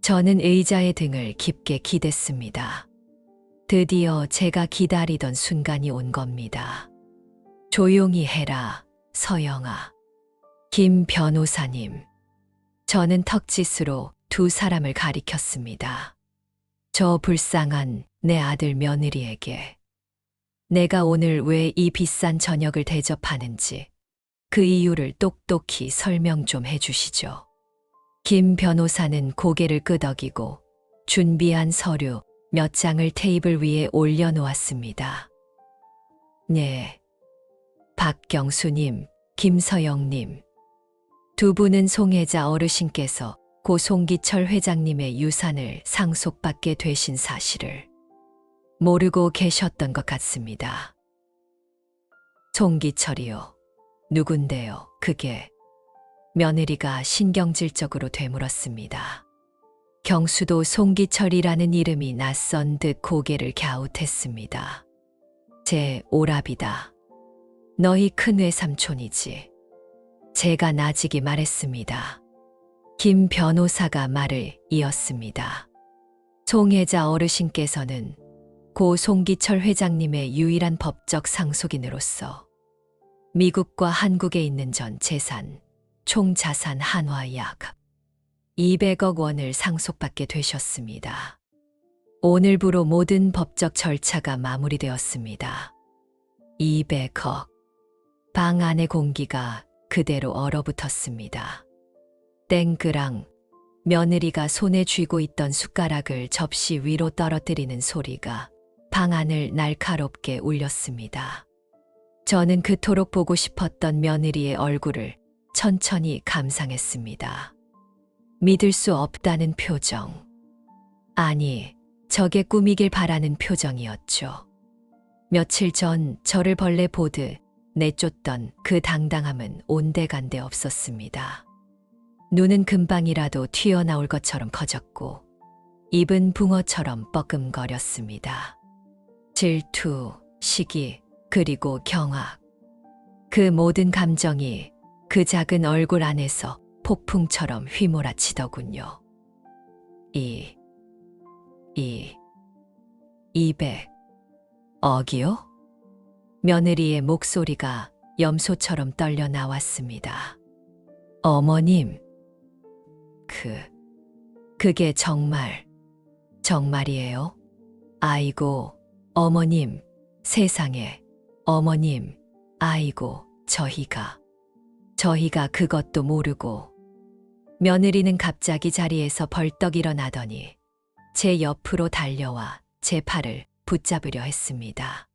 저는 의자의 등을 깊게 기댔습니다. 드디어 제가 기다리던 순간이 온 겁니다. 조용히 해라, 서영아. 김 변호사님. 저는 턱짓으로 두 사람을 가리켰습니다. 저 불쌍한 내 아들 며느리에게 내가 오늘 왜 이 비싼 저녁을 대접하는지 그 이유를 똑똑히 설명 좀 해주시죠. 김 변호사는 고개를 끄덕이고 준비한 서류 몇 장을 테이블 위에 올려놓았습니다. 네. 박경수님, 김서영님. 두 분은 송혜자 어르신께서 고 송기철 회장님의 유산을 상속받게 되신 사실을 모르고 계셨던 것 같습니다. 송기철이요. 누군데요, 그게? 며느리가 신경질적으로 되물었습니다. 경수도 송기철이라는 이름이 낯선 듯 고개를 갸웃했습니다. 제 오랍이다. 너희 큰 외삼촌이지. 제가 나직이 말했습니다. 김 변호사가 말을 이었습니다. 송혜자 어르신께서는 고 송기철 회장님의 유일한 법적 상속인으로서 미국과 한국에 있는 전 재산, 총 자산 한화 약 200억 원을 상속받게 되셨습니다. 오늘부로 모든 법적 절차가 마무리되었습니다. 200억. 방 안의 공기가 그대로 얼어붙었습니다. 땡그랑 며느리가 손에 쥐고 있던 숟가락을 접시 위로 떨어뜨리는 소리가 방 안을 날카롭게 울렸습니다. 저는 그토록 보고 싶었던 며느리의 얼굴을 천천히 감상했습니다. 믿을 수 없다는 표정. 아니, 저게 꿈이길 바라는 표정이었죠. 며칠 전 저를 벌레 보듯 내쫓던 그 당당함은 온데간데 없었습니다. 눈은 금방이라도 튀어나올 것처럼 커졌고 입은 붕어처럼 뻐끔거렸습니다. 질투, 시기, 그리고 경악. 그 모든 감정이 그 작은 얼굴 안에서 폭풍처럼 휘몰아치더군요. 200억이요? 며느리의 목소리가 염소처럼 떨려 나왔습니다. 어머님, 그게 정말이에요? 아이고, 어머님, 세상에, 어머님, 아이고, 저희가 그것도 모르고. 며느리는 갑자기 자리에서 벌떡 일어나더니 제 옆으로 달려와 제 팔을 붙잡으려 했습니다.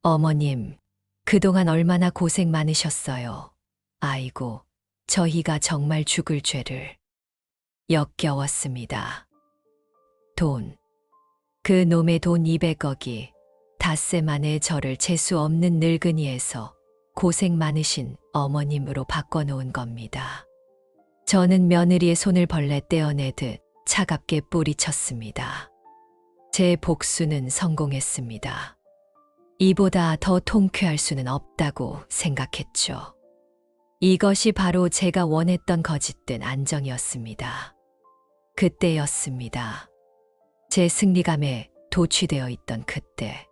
어머님, 그동안 얼마나 고생 많으셨어요. 아이고, 저희가 정말 죽을 죄를 역겨웠습니다. 돈, 그 놈의 돈 200억이 닷새 만에 저를 재수 없는 늙은이에서 고생 많으신 어머님으로 바꿔놓은 겁니다. 저는 며느리의 손을 벌레 떼어내듯 차갑게 뿌리쳤습니다. 제 복수는 성공했습니다. 이보다 더 통쾌할 수는 없다고 생각했죠. 이것이 바로 제가 원했던 거짓된 안정이었습니다. 그때였습니다. 제 승리감에 도취되어 있던 그때.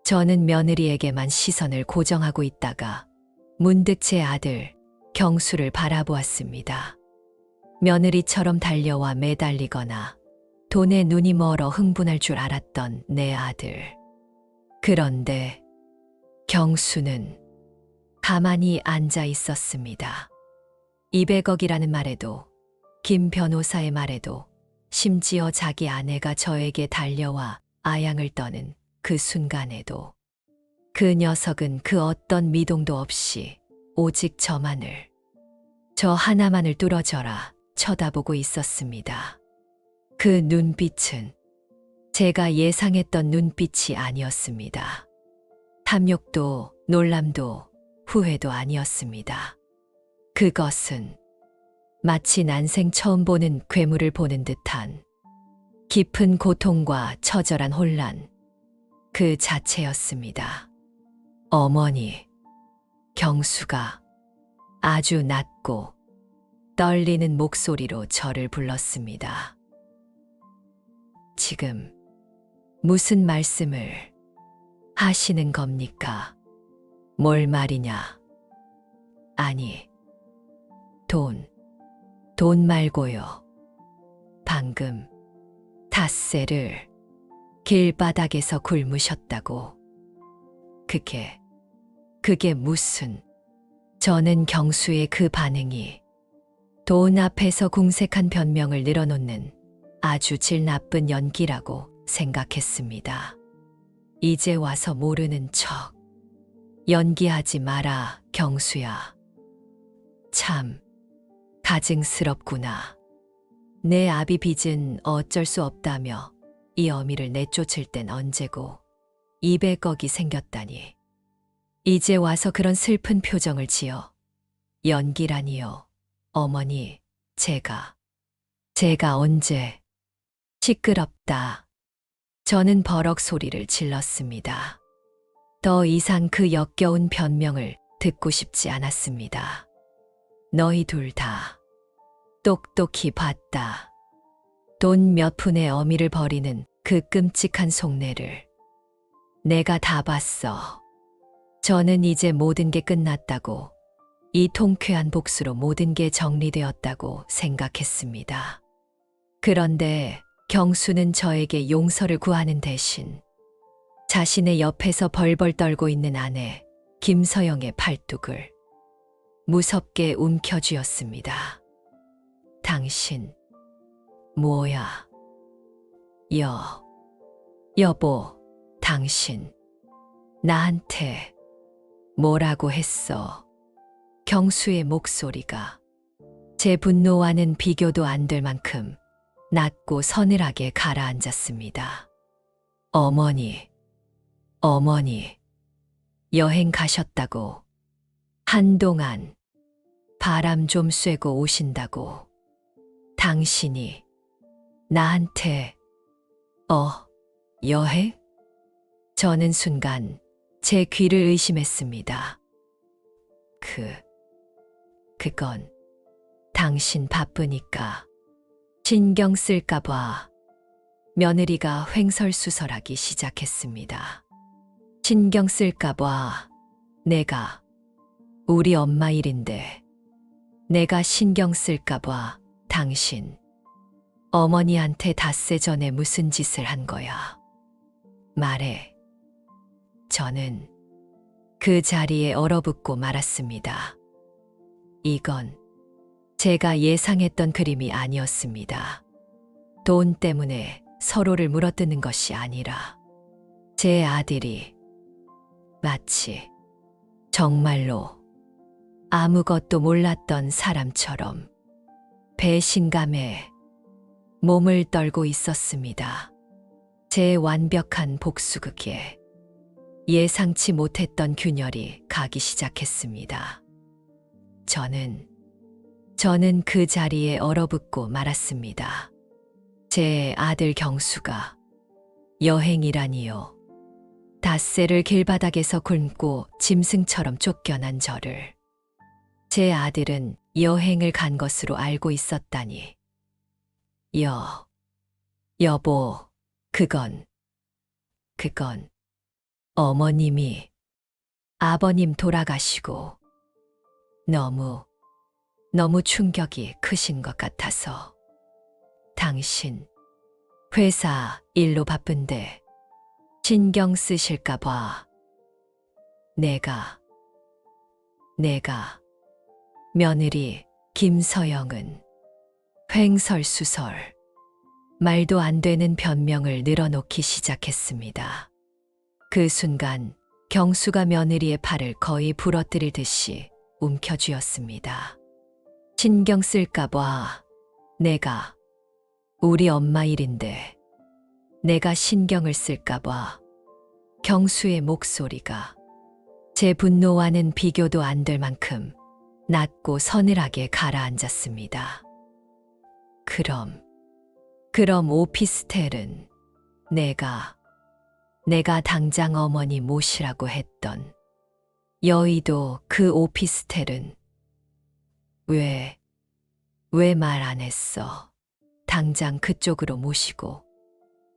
저는 며느리에게만 시선을 고정하고 있다가 문득 제 아들 경수를 바라보았습니다. 며느리처럼 달려와 매달리거나 돈에 눈이 멀어 흥분할 줄 알았던 내 아들. 그런데 경수는 가만히 앉아 있었습니다. 200억이라는 말에도, 김 변호사의 말에도, 심지어 자기 아내가 저에게 달려와 아양을 떠는 그 순간에도 그 녀석은 그 어떤 미동도 없이 오직 저만을, 저 하나만을 뚫어져라 쳐다보고 있었습니다. 그 눈빛은 제가 예상했던 눈빛이 아니었습니다. 탐욕도 놀람도 후회도 아니었습니다. 그것은 마치 난생 처음 보는 괴물을 보는 듯한 깊은 고통과 처절한 혼란 그 자체였습니다. 어머니, 경수가 아주 낮고 떨리는 목소리로 저를 불렀습니다. 지금 무슨 말씀을 하시는 겁니까? 뭘 말이냐? 아니, 돈 말고요. 방금 닷새를 길바닥에서 굶으셨다고. 그게 무슨... 저는 경수의 그 반응이 돈 앞에서 궁색한 변명을 늘어놓는 아주 질 나쁜 연기라고 생각했습니다. 이제 와서 모르는 척. 연기하지 마라, 경수야. 참, 가증스럽구나. 내 아비 빚은 어쩔 수 없다며 이 어미를 내쫓을 땐 언제고 200억이 생겼다니. 이제 와서 그런 슬픈 표정을 지어. 연기라니요. 어머니, 제가 언제... 시끄럽다. 저는 버럭 소리를 질렀습니다. 더 이상 그 역겨운 변명을 듣고 싶지 않았습니다. 너희 둘 다 똑똑히 봤다. 돈 몇 푼의 어미를 버리는 그 끔찍한 속내를 내가 다 봤어. 저는 이제 모든 게 끝났다고, 이 통쾌한 복수로 모든 게 정리되었다고 생각했습니다. 그런데 경수는 저에게 용서를 구하는 대신 자신의 옆에서 벌벌 떨고 있는 아내 김서영의 팔뚝을 무섭게 움켜쥐었습니다. 당신, 뭐야? 여보, 당신, 나한테 뭐라고 했어? 경수의 목소리가 제 분노와는 비교도 안 될 만큼 낮고 서늘하게 가라앉았습니다. 어머니, 여행 가셨다고. 한동안 바람 좀 쐬고 오신다고. 당신이 나한테, 여행? 저는 순간 제 귀를 의심했습니다. 그건 당신 바쁘니까. 신경 쓸까봐. 며느리가 횡설수설하기 시작했습니다. 신경 쓸까봐. 내가, 우리 엄마 일인데 내가 신경 쓸까봐. 당신, 어머니한테 닷새 전에 무슨 짓을 한 거야? 말해. 저는 그 자리에 얼어붙고 말았습니다. 이건 제가 예상했던 그림이 아니었습니다. 돈 때문에 서로를 물어뜯는 것이 아니라 제 아들이 마치 정말로 아무것도 몰랐던 사람처럼 배신감에 몸을 떨고 있었습니다. 제 완벽한 복수극에 예상치 못했던 균열이 가기 시작했습니다. 저는 그 자리에 얼어붙고 말았습니다. 제 아들 경수가 여행이라니요. 닷새를 길바닥에서 굶고 짐승처럼 쫓겨난 저를 제 아들은 여행을 간 것으로 알고 있었다니. 여보, 그건 어머님이 아버님 돌아가시고 너무 충격이 크신 것 같아서. 당신 회사 일로 바쁜데 신경 쓰실까 봐. 내가 며느리 김서영은 횡설수설 말도 안 되는 변명을 늘어놓기 시작했습니다. 그 순간 경수가 며느리의 팔을 거의 부러뜨릴 듯이 움켜쥐었습니다. 신경 쓸까 봐. 내가 우리 엄마 일인데 내가 신경을 쓸까 봐. 경수의 목소리가 제 분노와는 비교도 안 될 만큼 낮고 서늘하게 가라앉았습니다. 그럼 오피스텔은 내가 당장 어머니 모시라고 했던 여의도 그 오피스텔은 왜 말 안 했어? 당장 그쪽으로 모시고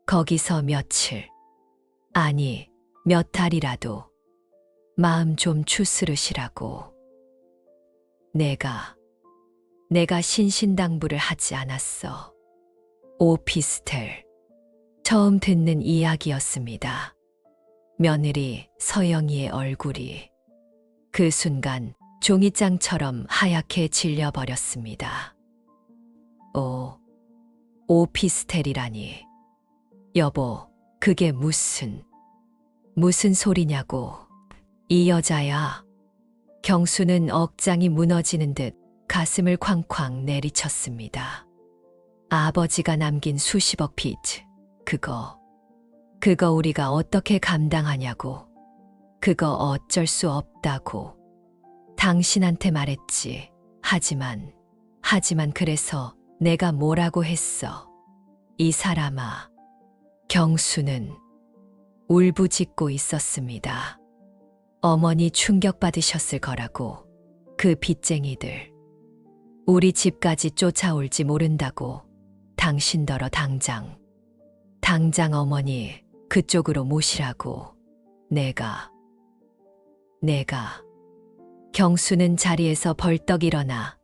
거기서 며칠, 아니 몇 달이라도 마음 좀 추스르시라고. 내가 신신당부를 하지 않았어. 오피스텔. 처음 듣는 이야기였습니다. 며느리 서영이의 얼굴이 그 순간 종이장처럼 하얗게 질려버렸습니다. 오피스텔이라니. 여보, 그게 무슨 소리냐고. 이 여자야. 경수는 억장이 무너지는 듯 가슴을 쾅쾅 내리쳤습니다. 아버지가 남긴 수십억 빚, 그거 우리가 어떻게 감당하냐고. 그거 어쩔 수 없다고. 당신한테 말했지. 하지만 그래서 내가 뭐라고 했어. 이 사람아. 경수는 울부짖고 있었습니다. 어머니 충격받으셨을 거라고. 그 빚쟁이들. 우리 집까지 쫓아올지 모른다고. 당신더러 당장 어머니 그쪽으로 모시라고. 내가. 경수는 자리에서 벌떡 일어나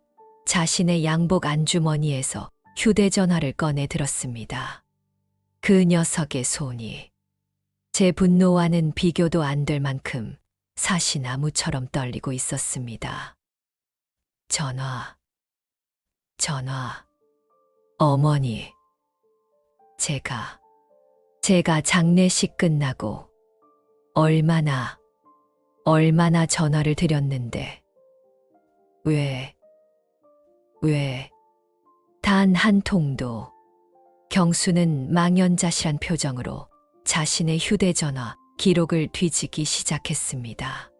자신의 양복 안주머니에서 휴대전화를 꺼내 들었습니다. 그 녀석의 손이 제 분노와는 비교도 안 될 만큼 사시나무처럼 떨리고 있었습니다. 전화. 어머니. 제가 장례식 끝나고 얼마나 전화를 드렸는데 왜 단 한 통도. 경수는 망연자실한 표정으로 자신의 휴대전화 기록을 뒤지기 시작했습니다.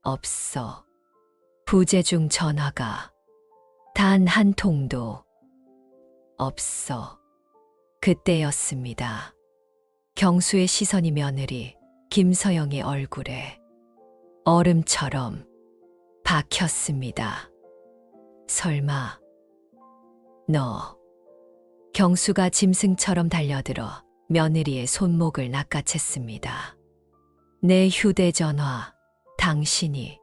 없어. 부재중 전화가 단 한 통도 없어. 그때였습니다. 경수의 시선이 며느리 김서영의 얼굴에 얼음처럼 박혔습니다. 설마 너. 경수가 짐승처럼 달려들어 며느리의 손목을 낚아챘습니다. 내 휴대전화 당신이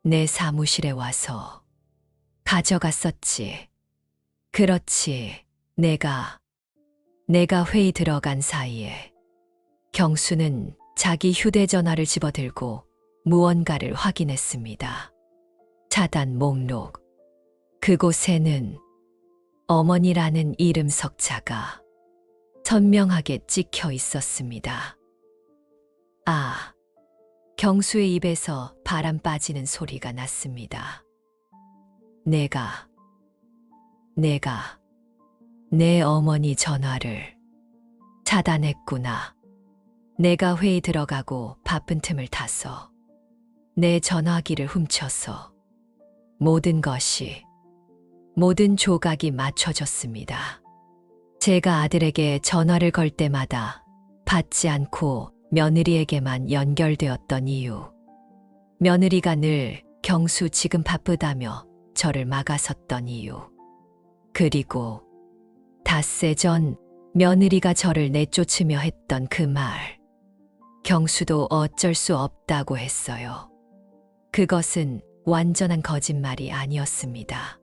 내 사무실에 와서 가져갔었지. 그렇지. 내가 회의 들어간 사이에. 경수는 자기 휴대전화를 집어들고 무언가를 확인했습니다. 차단 목록. 그곳에는 어머니라는 이름 석자가 선명하게 찍혀 있었습니다. 아, 경수의 입에서 바람 빠지는 소리가 났습니다. 내가 내 어머니 전화를 차단했구나. 내가 회의 들어가고 바쁜 틈을 타서 내 전화기를 훔쳐서 모든 조각이 맞춰졌습니다. 제가 아들에게 전화를 걸 때마다 받지 않고 며느리에게만 연결되었던 이유. 며느리가 늘 경수 지금 바쁘다며 저를 막아섰던 이유. 그리고 닷새 전 며느리가 저를 내쫓으며 했던 그 말. 경수도 어쩔 수 없다고 했어요. 그것은 완전한 거짓말이 아니었습니다.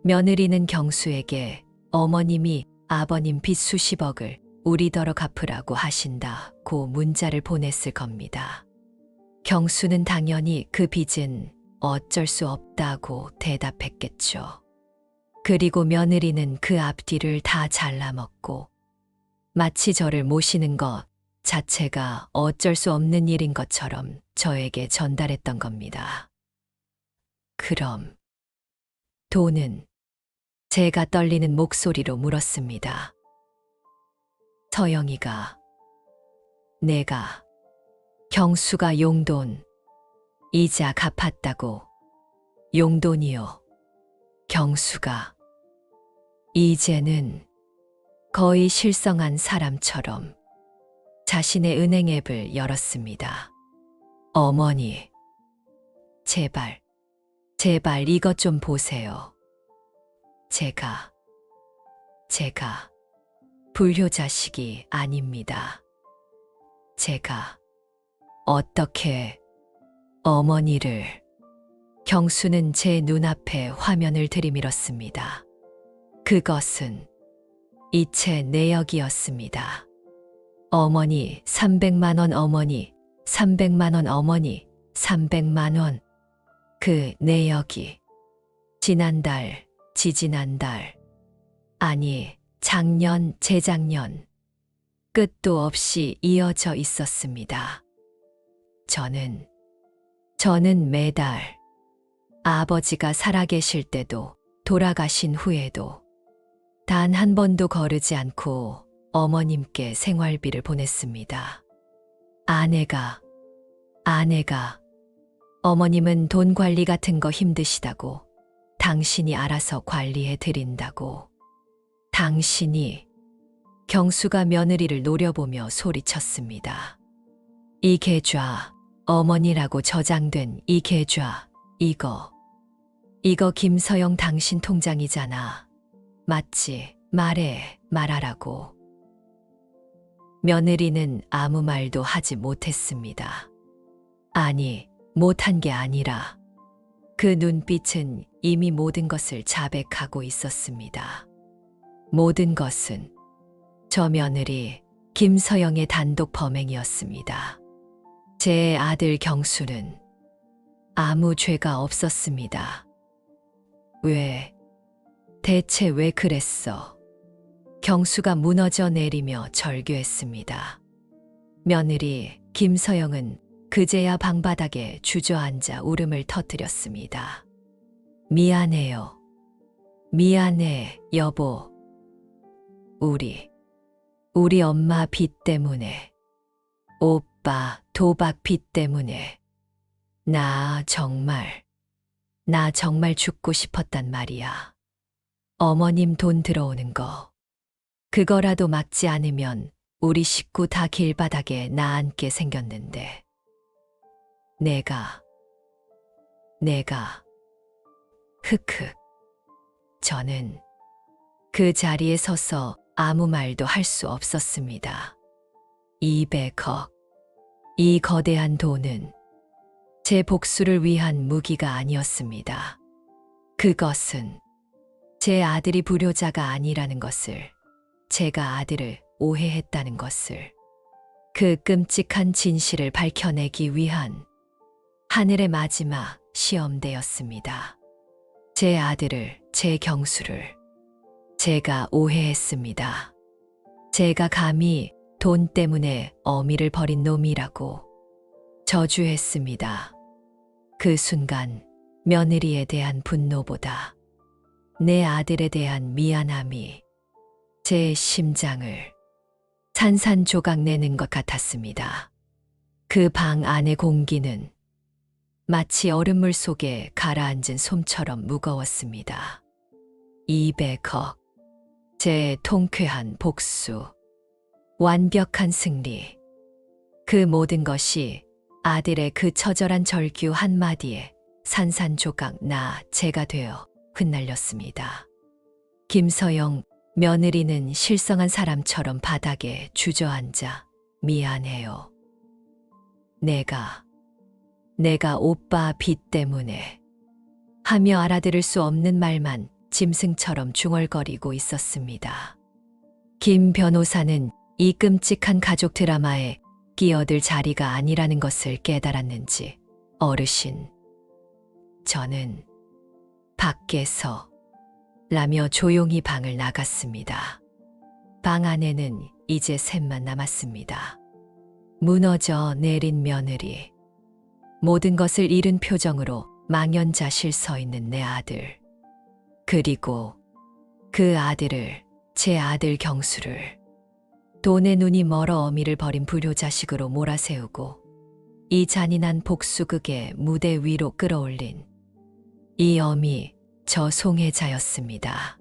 며느리는 경수에게 어머님이 아버님 빚 수십억을 우리더러 갚으라고 하신다고 문자를 보냈을 겁니다. 경수는 당연히 그 빚은 어쩔 수 없다고 대답했겠죠. 그리고 며느리는 그 앞뒤를 다 잘라먹고 마치 저를 모시는 것 자체가 어쩔 수 없는 일인 것처럼 저에게 전달했던 겁니다. 그럼 돈은? 제가 떨리는 목소리로 물었습니다. 서영이가, 내가 경수가 용돈, 이자 갚았다고. 용돈이요. 경수가 이제는 거의 실성한 사람처럼 자신의 은행 앱을 열었습니다. 어머니, 제발 이것 좀 보세요. 제가 불효자식이 아닙니다. 제가 어떻게 어머니를. 경수는 제 눈앞에 화면을 들이밀었습니다. 그것은 이체 내역이었습니다. 어머니 300만 원, 어머니 300만 원, 어머니 300만 원. 그 내역이 지난달, 지지난달, 아니 작년, 재작년 끝도 없이 이어져 있었습니다. 저는 매달 아버지가 살아계실 때도 돌아가신 후에도 단 한 번도 거르지 않고 어머님께 생활비를 보냈습니다. 아내가 어머님은 돈 관리 같은 거 힘드시다고, 당신이 알아서 관리해 드린다고, 당신이. 경수가 며느리를 노려보며 소리쳤습니다. 이 계좌, 어머니라고 저장된 이 계좌, 이거 김서영 당신 통장이잖아. 맞지? 말하라고. 며느리는 아무 말도 하지 못했습니다. 아니, 못한 게 아니라 그 눈빛은 이미 모든 것을 자백하고 있었습니다. 모든 것은 저 며느리 김서영의 단독 범행이었습니다. 제 아들 경수는 아무 죄가 없었습니다. 대체 왜 그랬어? 경수가 무너져 내리며 절규했습니다. 며느리 김서영은 그제야 방바닥에 주저앉아 울음을 터뜨렸습니다. 미안해요. 미안해, 여보. 우리 엄마 빚 때문에, 오빠 도박 빚 때문에, 나 정말 죽고 싶었단 말이야. 어머님 돈 들어오는 거, 그거라도 막지 않으면 우리 식구 다 길바닥에 나앉게 생겼는데. 내가 흑흑. 저는 그 자리에 서서 아무 말도 할 수 없었습니다. 200억. 이 거대한 돈은 제 복수를 위한 무기가 아니었습니다. 그것은 제 아들이 불효자가 아니라는 것을, 제가 아들을 오해했다는 것을, 그 끔찍한 진실을 밝혀내기 위한 하늘의 마지막 시험대였습니다. 제 아들을, 제 경수를 제가 오해했습니다. 제가 감히 돈 때문에 어미를 버린 놈이라고 저주했습니다. 그 순간 며느리에 대한 분노보다 내 아들에 대한 미안함이 제 심장을 산산조각 내는 것 같았습니다. 그 방 안의 공기는 마치 얼음물 속에 가라앉은 솜처럼 무거웠습니다. 200억. 제 통쾌한 복수. 완벽한 승리. 그 모든 것이 아들의 그 처절한 절규 한마디에 산산조각 나 제가 되어 흩날렸습니다. 김서영 며느리는 실성한 사람처럼 바닥에 주저앉아 미안해요. 내가 오빠 빚 때문에 하며 알아들을 수 없는 말만 짐승처럼 중얼거리고 있었습니다. 김 변호사는 이 끔찍한 가족 드라마에 끼어들 자리가 아니라는 것을 깨달았는지 어르신, 저는 밖에서 라며 조용히 방을 나갔습니다. 방 안에는 이제 셋만 남았습니다. 무너져 내린 며느리, 모든 것을 잃은 표정으로 망연자실 서 있는 내 아들, 그리고 그 아들을, 제 아들 경수를 돈에 눈이 멀어 어미를 버린 불효자식으로 몰아세우고 이 잔인한 복수극의 무대 위로 끌어올린 이 어미, 저 송혜자였습니다.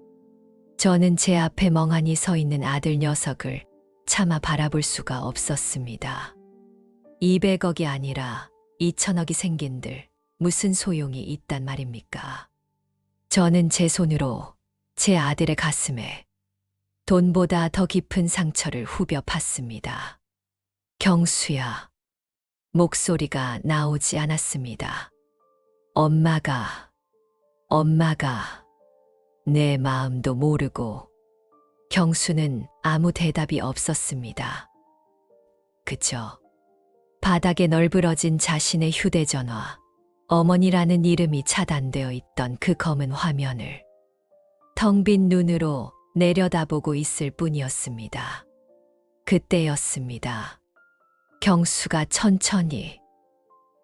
저는 제 앞에 멍하니 서 있는 아들 녀석을 차마 바라볼 수가 없었습니다. 200억이 아니라 2천억이 생긴들 무슨 소용이 있단 말입니까? 저는 제 손으로 제 아들의 가슴에 돈보다 더 깊은 상처를 후벼 팠습니다. 경수야, 목소리가 나오지 않았습니다. 엄마가 내 마음도 모르고 경수는 아무 대답이 없었습니다. 그저 바닥에 널브러진 자신의 휴대전화, 어머니라는 이름이 차단되어 있던 그 검은 화면을 텅 빈 눈으로 내려다보고 있을 뿐이었습니다. 그때였습니다. 경수가 천천히,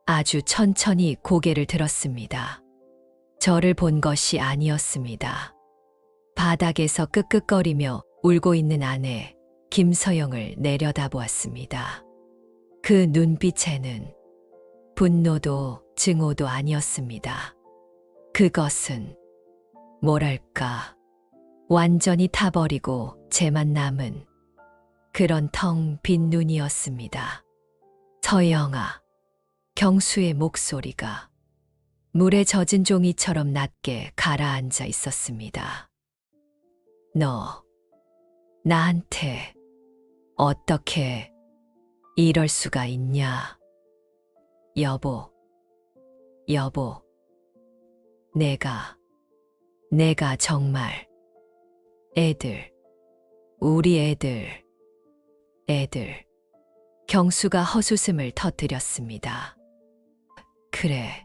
아주 천천히 고개를 들었습니다. 저를 본 것이 아니었습니다. 바닥에서 끄끄거리며 울고 있는 아내 김서영을 내려다보았습니다. 그 눈빛에는 분노도 증오도 아니었습니다. 그것은 뭐랄까, 완전히 타버리고 재만 남은 그런 텅 빈 눈이었습니다. 서영아, 경수의 목소리가 물에 젖은 종이처럼 낮게 가라앉아 있었습니다. 너, 나한테 어떻게 이럴 수가 있냐? 여보, 내가 정말 우리 애들. 경수가 헛웃음을 터뜨렸습니다. 그래,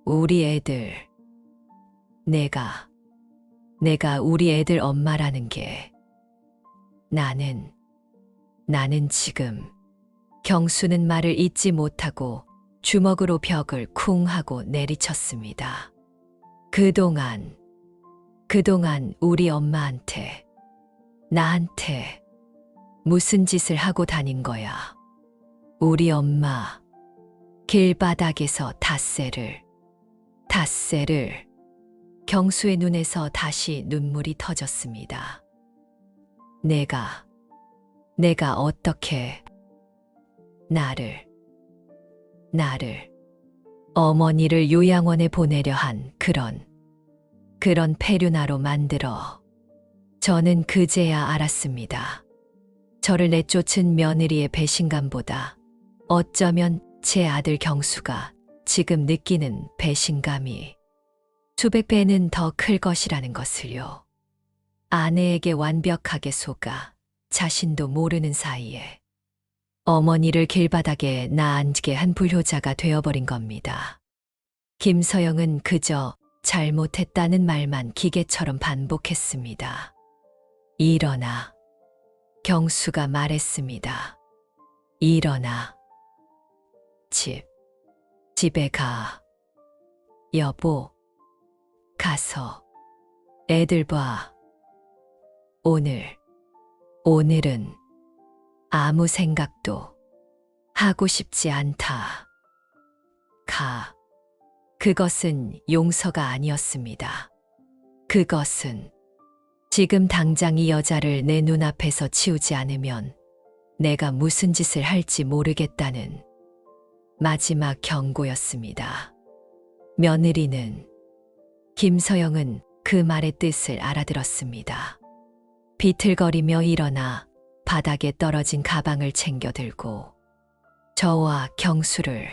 우리 애들. 내가 우리 애들 엄마라는 게 나는 지금. 경수는 말을 잇지 못하고 주먹으로 벽을 쿵 하고 내리쳤습니다. 그동안 우리 엄마한테, 나한테 무슨 짓을 하고 다닌 거야. 우리 엄마 길바닥에서 닷새를. 경수의 눈에서 다시 눈물이 터졌습니다. 내가 어떻게 나를 어머니를 요양원에 보내려 한 그런 페류나로 만들어. 저는 그제야 알았습니다. 저를 내쫓은 며느리의 배신감보다 어쩌면 제 아들 경수가 지금 느끼는 배신감이 수백 배는 더 클 것이라는 것을요. 아내에게 완벽하게 속아 자신도 모르는 사이에 어머니를 길바닥에 나앉게 한 불효자가 되어버린 겁니다. 김서영은 그저 잘못했다는 말만 기계처럼 반복했습니다. 일어나. 경수가 말했습니다. 일어나. 집에 가. 여보, 가서 애들 봐. 오늘은 아무 생각도 하고 싶지 않다. 가. 그것은 용서가 아니었습니다. 그것은 지금 당장 이 여자를 내 눈앞에서 치우지 않으면 내가 무슨 짓을 할지 모르겠다는 마지막 경고였습니다. 며느리는, 김서영은 그 말의 뜻을 알아들었습니다. 비틀거리며 일어나 바닥에 떨어진 가방을 챙겨 들고 저와 경수를,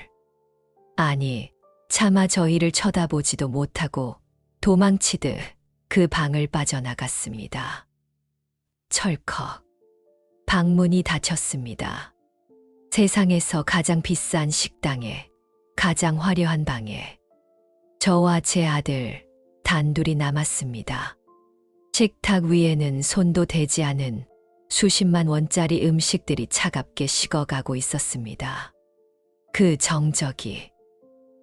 아니, 차마 저희를 쳐다보지도 못하고 도망치듯 그 방을 빠져나갔습니다. 철컥. 방문이 닫혔습니다. 세상에서 가장 비싼 식당에, 가장 화려한 방에 저와 제 아들 단둘이 남았습니다. 식탁 위에는 손도 대지 않은 수십만 원짜리 음식들이 차갑게 식어가고 있었습니다. 그 정적이,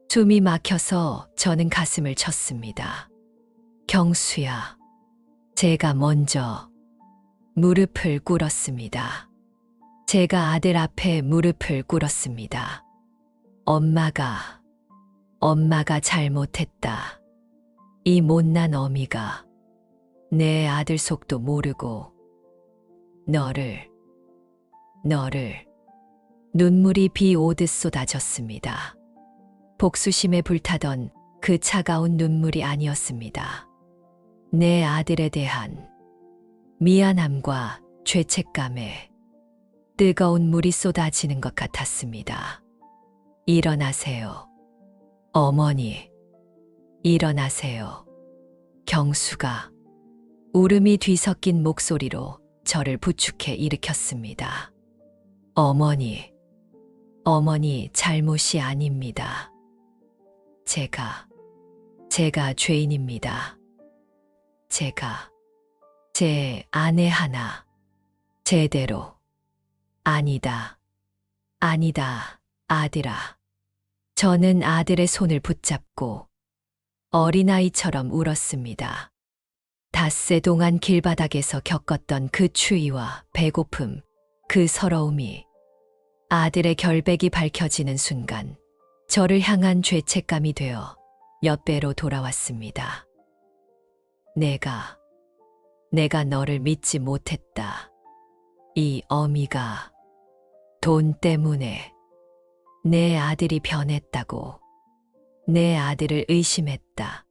숨이 막혀서 저는 가슴을 쳤습니다. 경수야, 제가 먼저 무릎을 꿇었습니다. 제가 아들 앞에 무릎을 꿇었습니다. 엄마가 잘못했다. 이 못난 어미가 내 아들 속도 모르고 너를 눈물이 비 오듯 쏟아졌습니다. 복수심에 불타던 그 차가운 눈물이 아니었습니다. 내 아들에 대한 미안함과 죄책감에 뜨거운 물이 쏟아지는 것 같았습니다. 일어나세요. 어머니, 일어나세요. 경수가 울음이 뒤섞인 목소리로 저를 부축해 일으켰습니다. 어머니 잘못이 아닙니다. 제가 죄인입니다. 제 아내 하나 제대로, 아니다, 아들아. 저는 아들의 손을 붙잡고 어린아이처럼 울었습니다. 닷새 동안 길바닥에서 겪었던 그 추위와 배고픔, 그 서러움이 아들의 결백이 밝혀지는 순간 저를 향한 죄책감이 되어 몇 배로 돌아왔습니다. 내가 너를 믿지 못했다. 이 어미가 돈 때문에 내 아들이 변했다고, 내 아들을 의심했다.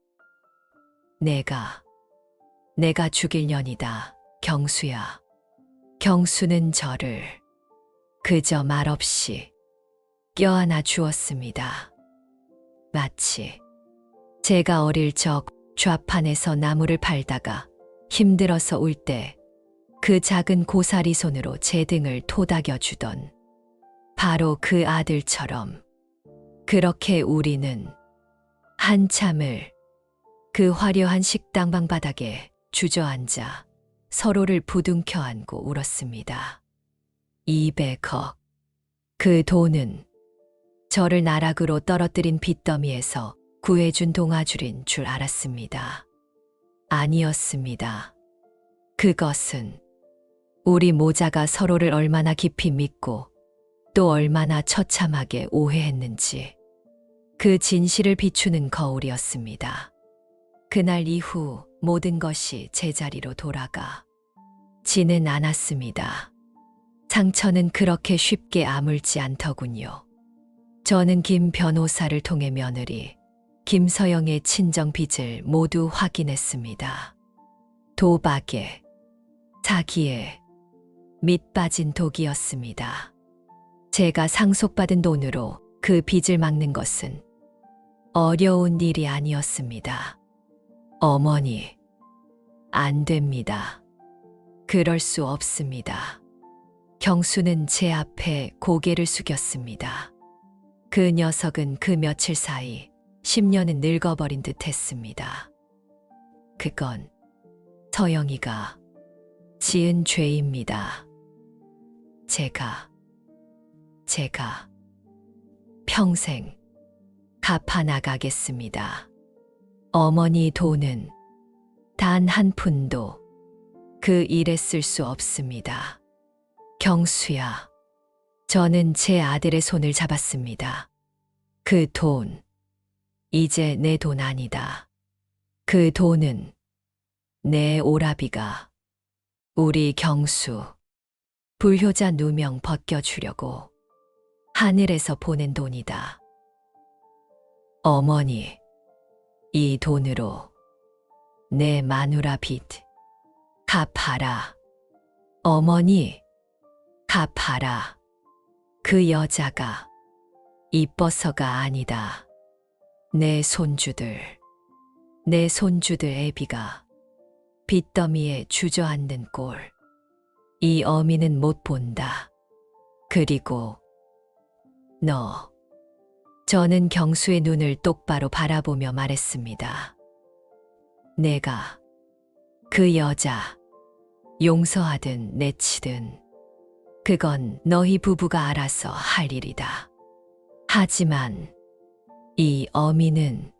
내가 죽일 년이다, 경수야. 경수는 저를 그저 말없이 껴안아 주었습니다. 마치 제가 어릴 적 좌판에서 나무를 팔다가 힘들어서 울 때 그 작은 고사리 손으로 제 등을 토닥여 주던 바로 그 아들처럼, 그렇게 우리는 한참을 그 화려한 식당 방바닥에 주저앉아 서로를 부둥켜 안고 울었습니다. 200억. 그 돈은 저를 나락으로 떨어뜨린 빚더미에서 구해준 동아줄인 줄 알았습니다. 아니었습니다. 그것은 우리 모자가 서로를 얼마나 깊이 믿고 또 얼마나 처참하게 오해했는지 그 진실을 비추는 거울이었습니다. 그날 이후 모든 것이 제자리로 돌아가 지는 않았습니다. 상처는 그렇게 쉽게 아물지 않더군요. 저는 김 변호사를 통해 며느리 김서영의 친정 빚을 모두 확인했습니다. 도박에, 사기에 밑빠진 독이었습니다. 제가 상속받은 돈으로 그 빚을 막는 것은 어려운 일이 아니었습니다. 어머니, 안 됩니다. 그럴 수 없습니다. 경수는 제 앞에 고개를 숙였습니다. 그 녀석은 그 며칠 사이 10년은 늙어버린 듯 했습니다. 그건 서영이가 지은 죄입니다. 제가 평생 갚아 나가겠습니다. 어머니 돈은 단 한 푼도 그 일에 쓸 수 없습니다. 경수야, 저는 제 아들의 손을 잡았습니다. 그 돈, 이제 내 돈 아니다. 그 돈은 내 오라비가 우리 경수, 불효자 누명 벗겨주려고 하늘에서 보낸 돈이다. 어머니, 이 돈으로 내 마누라 빚 갚아라. 어머니, 갚아라. 그 여자가 이뻐서가 아니다. 내 손주들 애비가 빚더미에 주저앉는 꼴, 이 어미는 못 본다. 그리고 저는 경수의 눈을 똑바로 바라보며 말했습니다. 내가 그 여자 용서하든 내치든 그건 너희 부부가 알아서 할 일이다. 하지만 이 어미는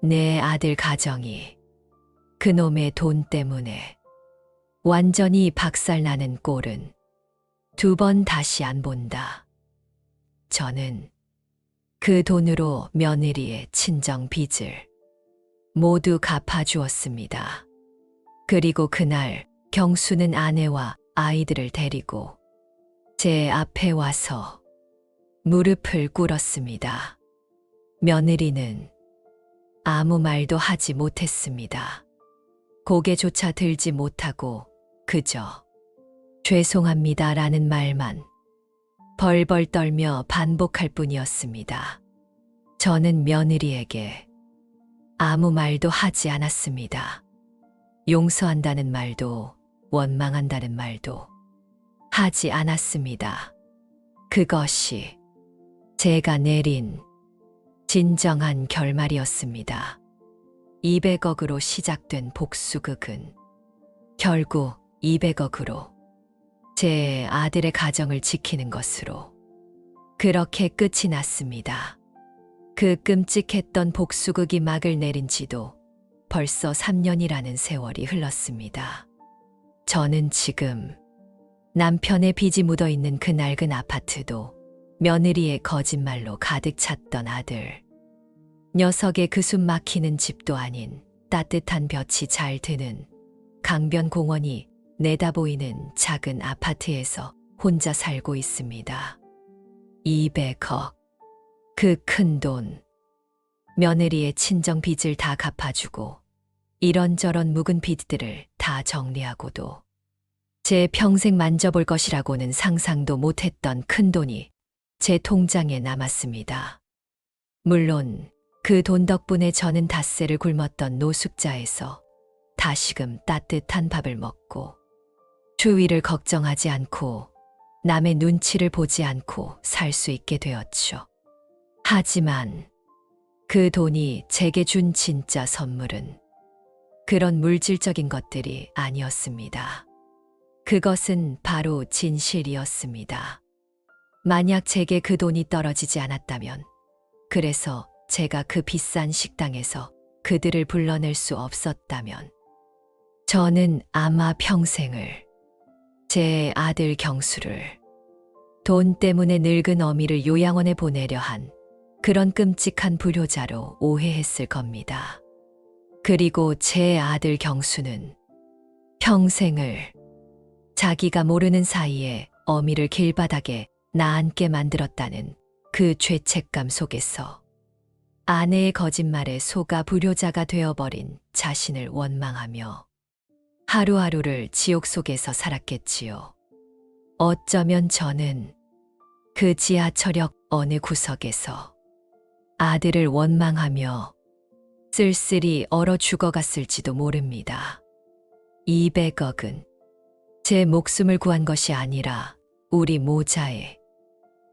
내 아들 가정이 그놈의 돈 때문에 완전히 박살나는 꼴은 두 번 다시 안 본다. 저는 그 돈으로 며느리의 친정 빚을 모두 갚아주었습니다. 그리고 그날 경수는 아내와 아이들을 데리고 제 앞에 와서 무릎을 꿇었습니다. 며느리는 아무 말도 하지 못했습니다. 고개조차 들지 못하고 그저 죄송합니다라는 말만 벌벌 떨며 반복할 뿐이었습니다. 저는 며느리에게 아무 말도 하지 않았습니다. 용서한다는 말도 원망한다는 말도 하지 않았습니다. 그것이 제가 내린 진정한 결말이었습니다. 200억으로 시작된 복수극은 결국 200억으로 제 아들의 가정을 지키는 것으로 그렇게 끝이 났습니다. 그 끔찍했던 복수극이 막을 내린 지도 벌써 3년이라는 세월이 흘렀습니다. 저는 지금 남편의 빚이 묻어 있는 그 낡은 아파트도 며느리의 거짓말로 가득 찼던 아들, 녀석의 그 숨 막히는 집도 아닌 따뜻한 볕이 잘 드는 강변 공원이 내다보이는 작은 아파트에서 혼자 살고 있습니다. 200억, 그 큰 돈, 며느리의 친정 빚을 다 갚아주고 이런저런 묵은 빚들을 다 정리하고도 제 평생 만져볼 것이라고는 상상도 못했던 큰 돈이 제 통장에 남았습니다. 물론 그 돈 덕분에 저는 닷새를 굶었던 노숙자에서 다시금 따뜻한 밥을 먹고 추위를 걱정하지 않고 남의 눈치를 보지 않고 살 수 있게 되었죠. 하지만 그 돈이 제게 준 진짜 선물은 그런 물질적인 것들이 아니었습니다. 그것은 바로 진실이었습니다. 만약 제게 그 돈이 떨어지지 않았다면, 그래서 제가 그 비싼 식당에서 그들을 불러낼 수 없었다면, 저는 아마 평생을 제 아들 경수를 돈 때문에 늙은 어미를 요양원에 보내려 한 그런 끔찍한 불효자로 오해했을 겁니다. 그리고 제 아들 경수는 평생을 자기가 모르는 사이에 어미를 길바닥에 나앉게 만들었다는 그 죄책감 속에서 아내의 거짓말에 속아 불효자가 되어버린 자신을 원망하며 하루하루를 지옥 속에서 살았겠지요. 어쩌면 저는 그 지하철역 어느 구석에서 아들을 원망하며 쓸쓸히 얼어 죽어갔을지도 모릅니다. 200억은 제 목숨을 구한 것이 아니라 우리 모자에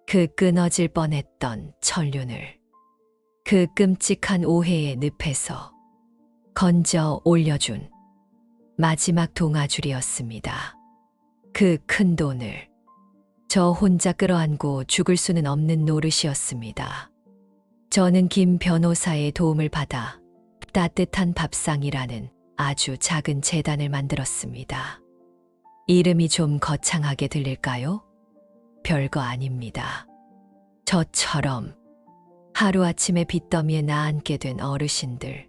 그 끊어질 뻔했던 천륜을 그 끔찍한 오해의 늪에서 건져 올려준 마지막 동아줄이었습니다. 그 큰 돈을 저 혼자 끌어안고 죽을 수는 없는 노릇이었습니다. 저는 김 변호사의 도움을 받아 따뜻한 밥상이라는 아주 작은 재단을 만들었습니다. 이름이 좀 거창하게 들릴까요? 별거 아닙니다. 저처럼 하루아침에 빚더미에 나앉게 된 어르신들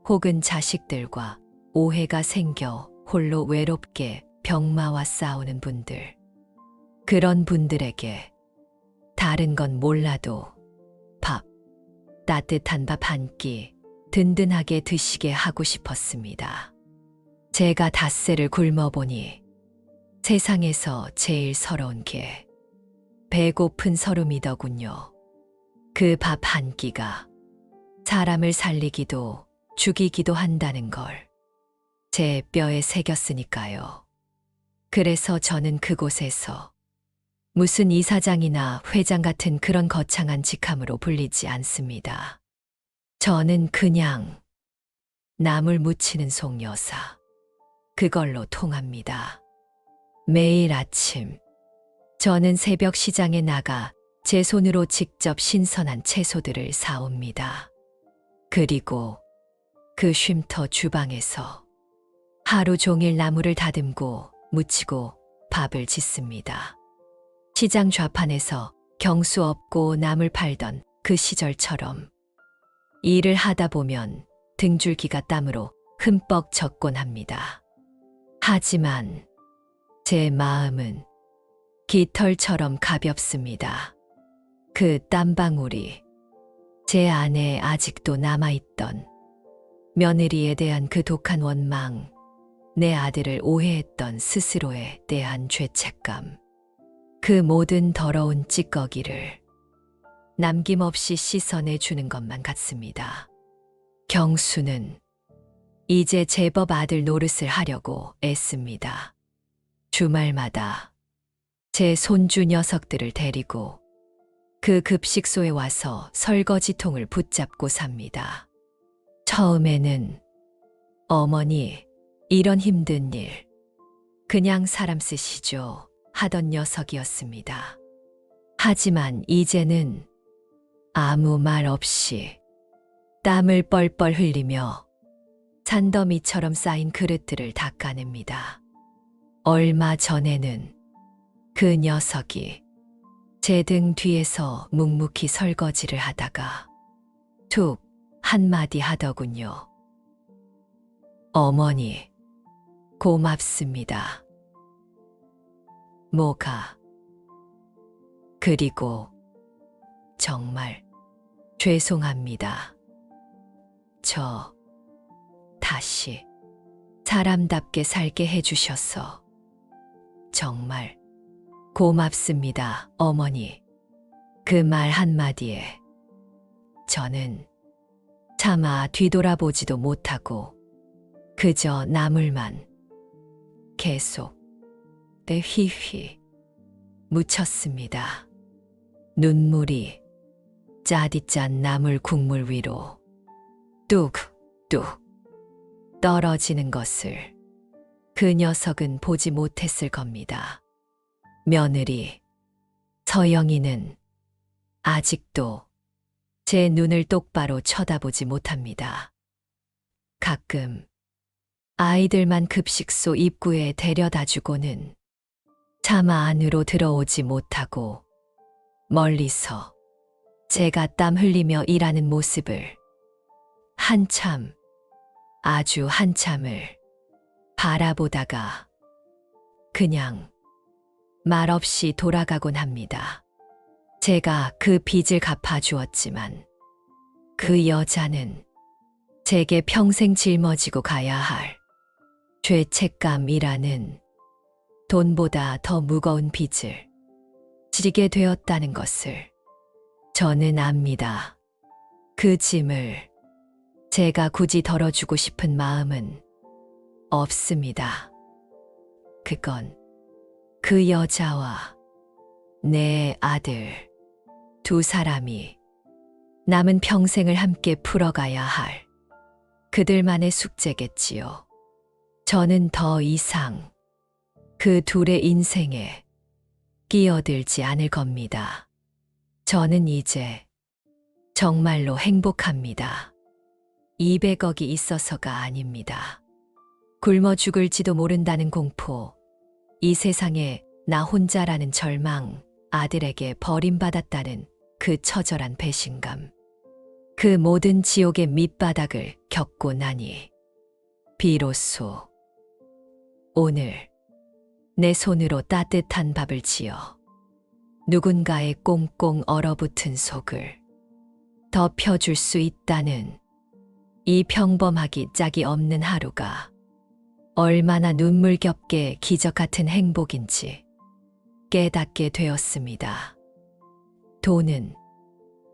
혹은 자식들과 오해가 생겨 홀로 외롭게 병마와 싸우는 분들, 그런 분들에게 다른 건 몰라도 밥, 따뜻한 밥 한 끼 든든하게 드시게 하고 싶었습니다. 제가 닷새를 굶어보니 세상에서 제일 서러운 게 배고픈 서름이더군요. 그 밥 한 끼가 사람을 살리기도 죽이기도 한다는 걸 제 뼈에 새겼으니까요. 그래서 저는 그곳에서 무슨 이사장이나 회장 같은 그런 거창한 직함으로 불리지 않습니다. 저는 그냥 나물 무치는 송여사, 그걸로 통합니다. 매일 아침 저는 새벽 시장에 나가 제 손으로 직접 신선한 채소들을 사옵니다. 그리고 그 쉼터 주방에서 하루 종일 나물을 다듬고 무치고 밥을 짓습니다. 시장 좌판에서 경수 없고 나물 팔던 그 시절처럼 일을 하다 보면 등줄기가 땀으로 흠뻑 젖곤 합니다. 하지만 제 마음은 깃털처럼 가볍습니다. 그 땀방울이 제 안에 아직도 남아있던 며느리에 대한 그 독한 원망, 내 아들을 오해했던 스스로에 대한 죄책감, 그 모든 더러운 찌꺼기를 남김없이 씻어내주는 것만 같습니다. 경수는 이제 제법 아들 노릇을 하려고 애씁니다. 주말마다 제 손주 녀석들을 데리고 그 급식소에 와서 설거지통을 붙잡고 삽니다. 처음에는 어머니, 이런 힘든 일, 그냥 사람 쓰시죠 하던 녀석이었습니다. 하지만 이제는 아무 말 없이 땀을 뻘뻘 흘리며 산더미처럼 쌓인 그릇들을 닦아냅니다. 얼마 전에는 그 녀석이 제 등 뒤에서 묵묵히 설거지를 하다가 툭 한마디 하더군요. 어머니, 고맙습니다. 뭐가? 그리고 정말 죄송합니다. 저 다시 사람답게 살게 해주셔서 정말 고맙습니다, 어머니. 그 말 한마디에 저는 차마 뒤돌아보지도 못하고 그저 나물만 계속 휘휘 묻혔습니다. 눈물이 짜디짠 나물 국물 위로 뚝뚝 떨어지는 것을 그 녀석은 보지 못했을 겁니다. 며느리 서영이는 아직도 제 눈을 똑바로 쳐다보지 못합니다. 가끔 아이들만 급식소 입구에 데려다주고는 차마 안으로 들어오지 못하고 멀리서 제가 땀 흘리며 일하는 모습을 한참, 아주 한참을 바라보다가 그냥 말없이 돌아가곤 합니다. 제가 그 빚을 갚아주었지만 그 여자는 제게 평생 짊어지고 가야 할 죄책감이라는 돈보다 더 무거운 빚을 지게 되었다는 것을 저는 압니다. 그 짐을 제가 굳이 덜어주고 싶은 마음은 없습니다. 그건 그 여자와 내 아들 두 사람이 남은 평생을 함께 풀어가야 할 그들만의 숙제겠지요. 저는 더 이상 그 둘의 인생에 끼어들지 않을 겁니다. 저는 이제 정말로 행복합니다. 200억이 있어서가 아닙니다. 굶어 죽을지도 모른다는 공포, 이 세상에 나 혼자라는 절망, 아들에게 버림받았다는 그 처절한 배신감. 그 모든 지옥의 밑바닥을 겪고 나니 비로소 오늘 내 손으로 따뜻한 밥을 지어 누군가의 꽁꽁 얼어붙은 속을 덮여줄 수 있다는 이 평범하기 짝이 없는 하루가 얼마나 눈물겹게 기적 같은 행복인지 깨닫게 되었습니다. 돈은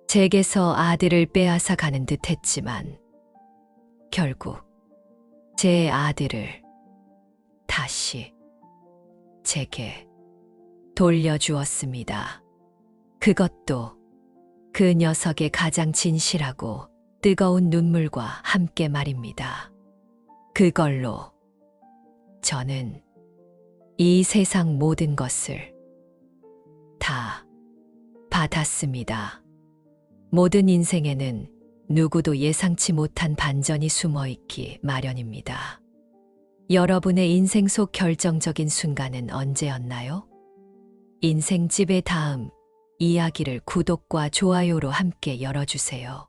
제게서 아들을 빼앗아 가는 듯 했지만 결국 제 아들을 다시 제게 돌려주었습니다. 그것도 그 녀석의 가장 진실하고 뜨거운 눈물과 함께 말입니다. 그걸로 저는 이 세상 모든 것을 다 받았습니다. 모든 인생에는 누구도 예상치 못한 반전이 숨어 있기 마련입니다. 여러분의 인생 속 결정적인 순간은 언제였나요? 인생집의 다음 이야기를 구독과 좋아요로 함께 열어주세요.